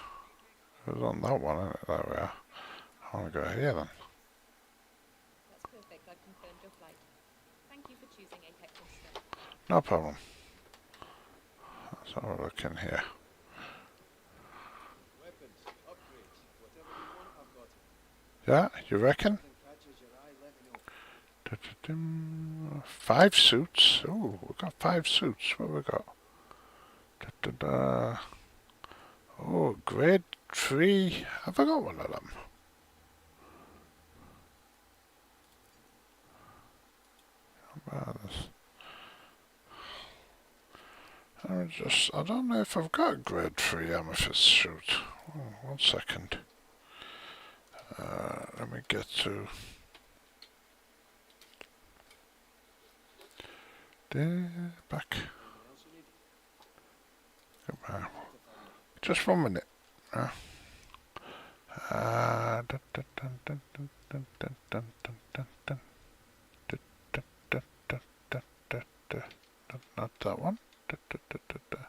It was on that one, isn't it? There we are. I want to go here then. That's perfect. I've confirmed your flight. Thank you for choosing Apex Interstellar. No problem. Let's have a look in here. Yeah, you reckon? Something catches your eye, let me know. Da-da-dum. 5 suits. Oh, we got 5 suits. What we got? Da-da-da. Oh, grade 3. Have I got one of them? I don't know if I've got a grade 3 amethyst suit. Oh, 1 second. Let me get to there, back. Anything else you need? Come on. Have to find me. Just 1 minute. Dun, dun, dun, dun, dun, dun, dun, dun, dun, dun, dun. Dun, dun, dun, dun, dun, dun, dun. Not that one. Dun, dun, dun, dun, dun.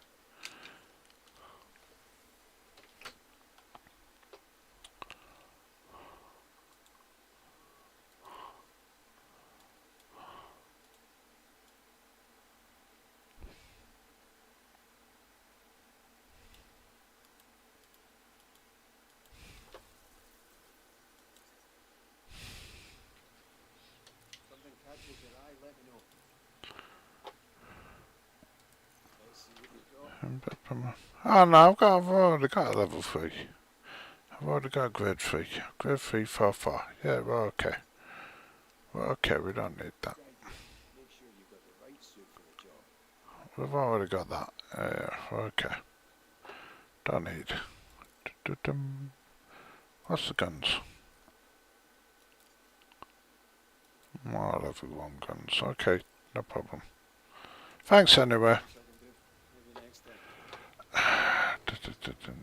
Something catches your eye, let me know. Let's see what you got. Oh no, I've already got a level 3. I've already got grade 3. Grade 3, 4, 4. Yeah, we're okay. We're okay, we don't need that. Right. Make sure you've got the right suit for the job. We've already got that. Yeah, we're okay. Don't need. Dum-dum. What's the guns? More level 1 guns. Okay, no problem. Thanks anyway. Thanks, I can do. Maybe next time. Dun-dun-dun-dun.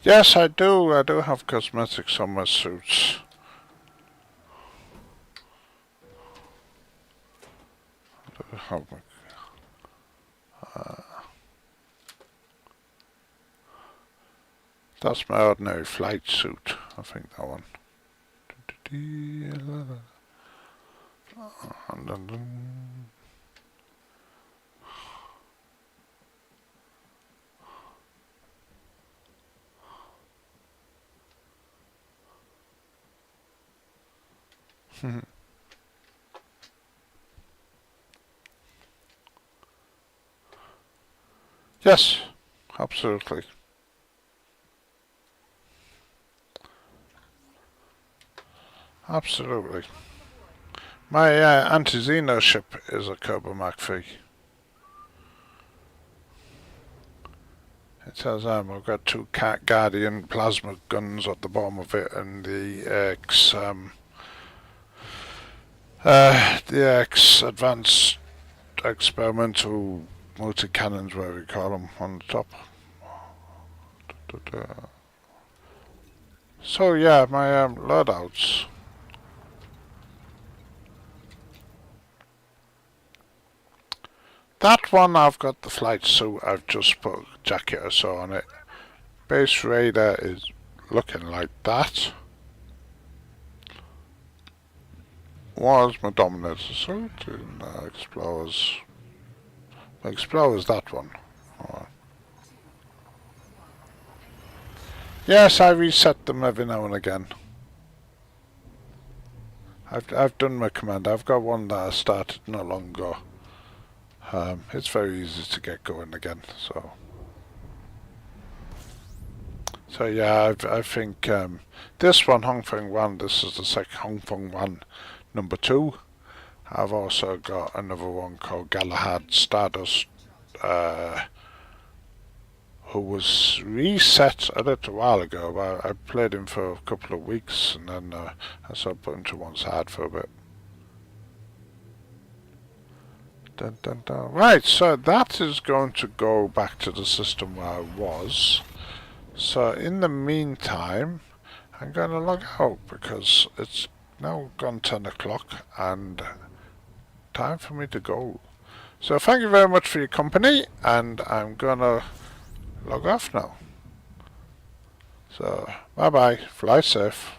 Yes, I do. I do have cosmetics on my suits. I do have my, that's my ordinary flight suit. I think that one. Yes, absolutely. Absolutely. My anti-Xeno ship is a Cobra Mark III. It says I've got 2 Guardian plasma guns at the bottom of it, and the X advanced experimental multi-cannons, whatever you call them, on the top. So yeah, my loadouts. That one I've got the flight suit. I've just put a jacket or so on it. Base radar is looking like that. Was my Dominator suit in Explorers. Explorers, that one. Oh. Yes, I reset them every now and again. I've done my command. I've got one that I started not long ago. It's very easy to get going again. So yeah, I think this one, Hongfeng 1, this is the second Hongfeng 1 number 2. I've also got another one called Galahad Stardust, who was reset a little while ago. I played him for a couple of weeks, and then I sort of put him to one side for a bit. Dun, dun, dun. Right, so that is going to go back to the system where I was. So in the meantime, I'm going to log out because it's now gone 10 o'clock and time for me to go. So thank you very much for your company, and I'm going to log off now. So bye bye, fly safe.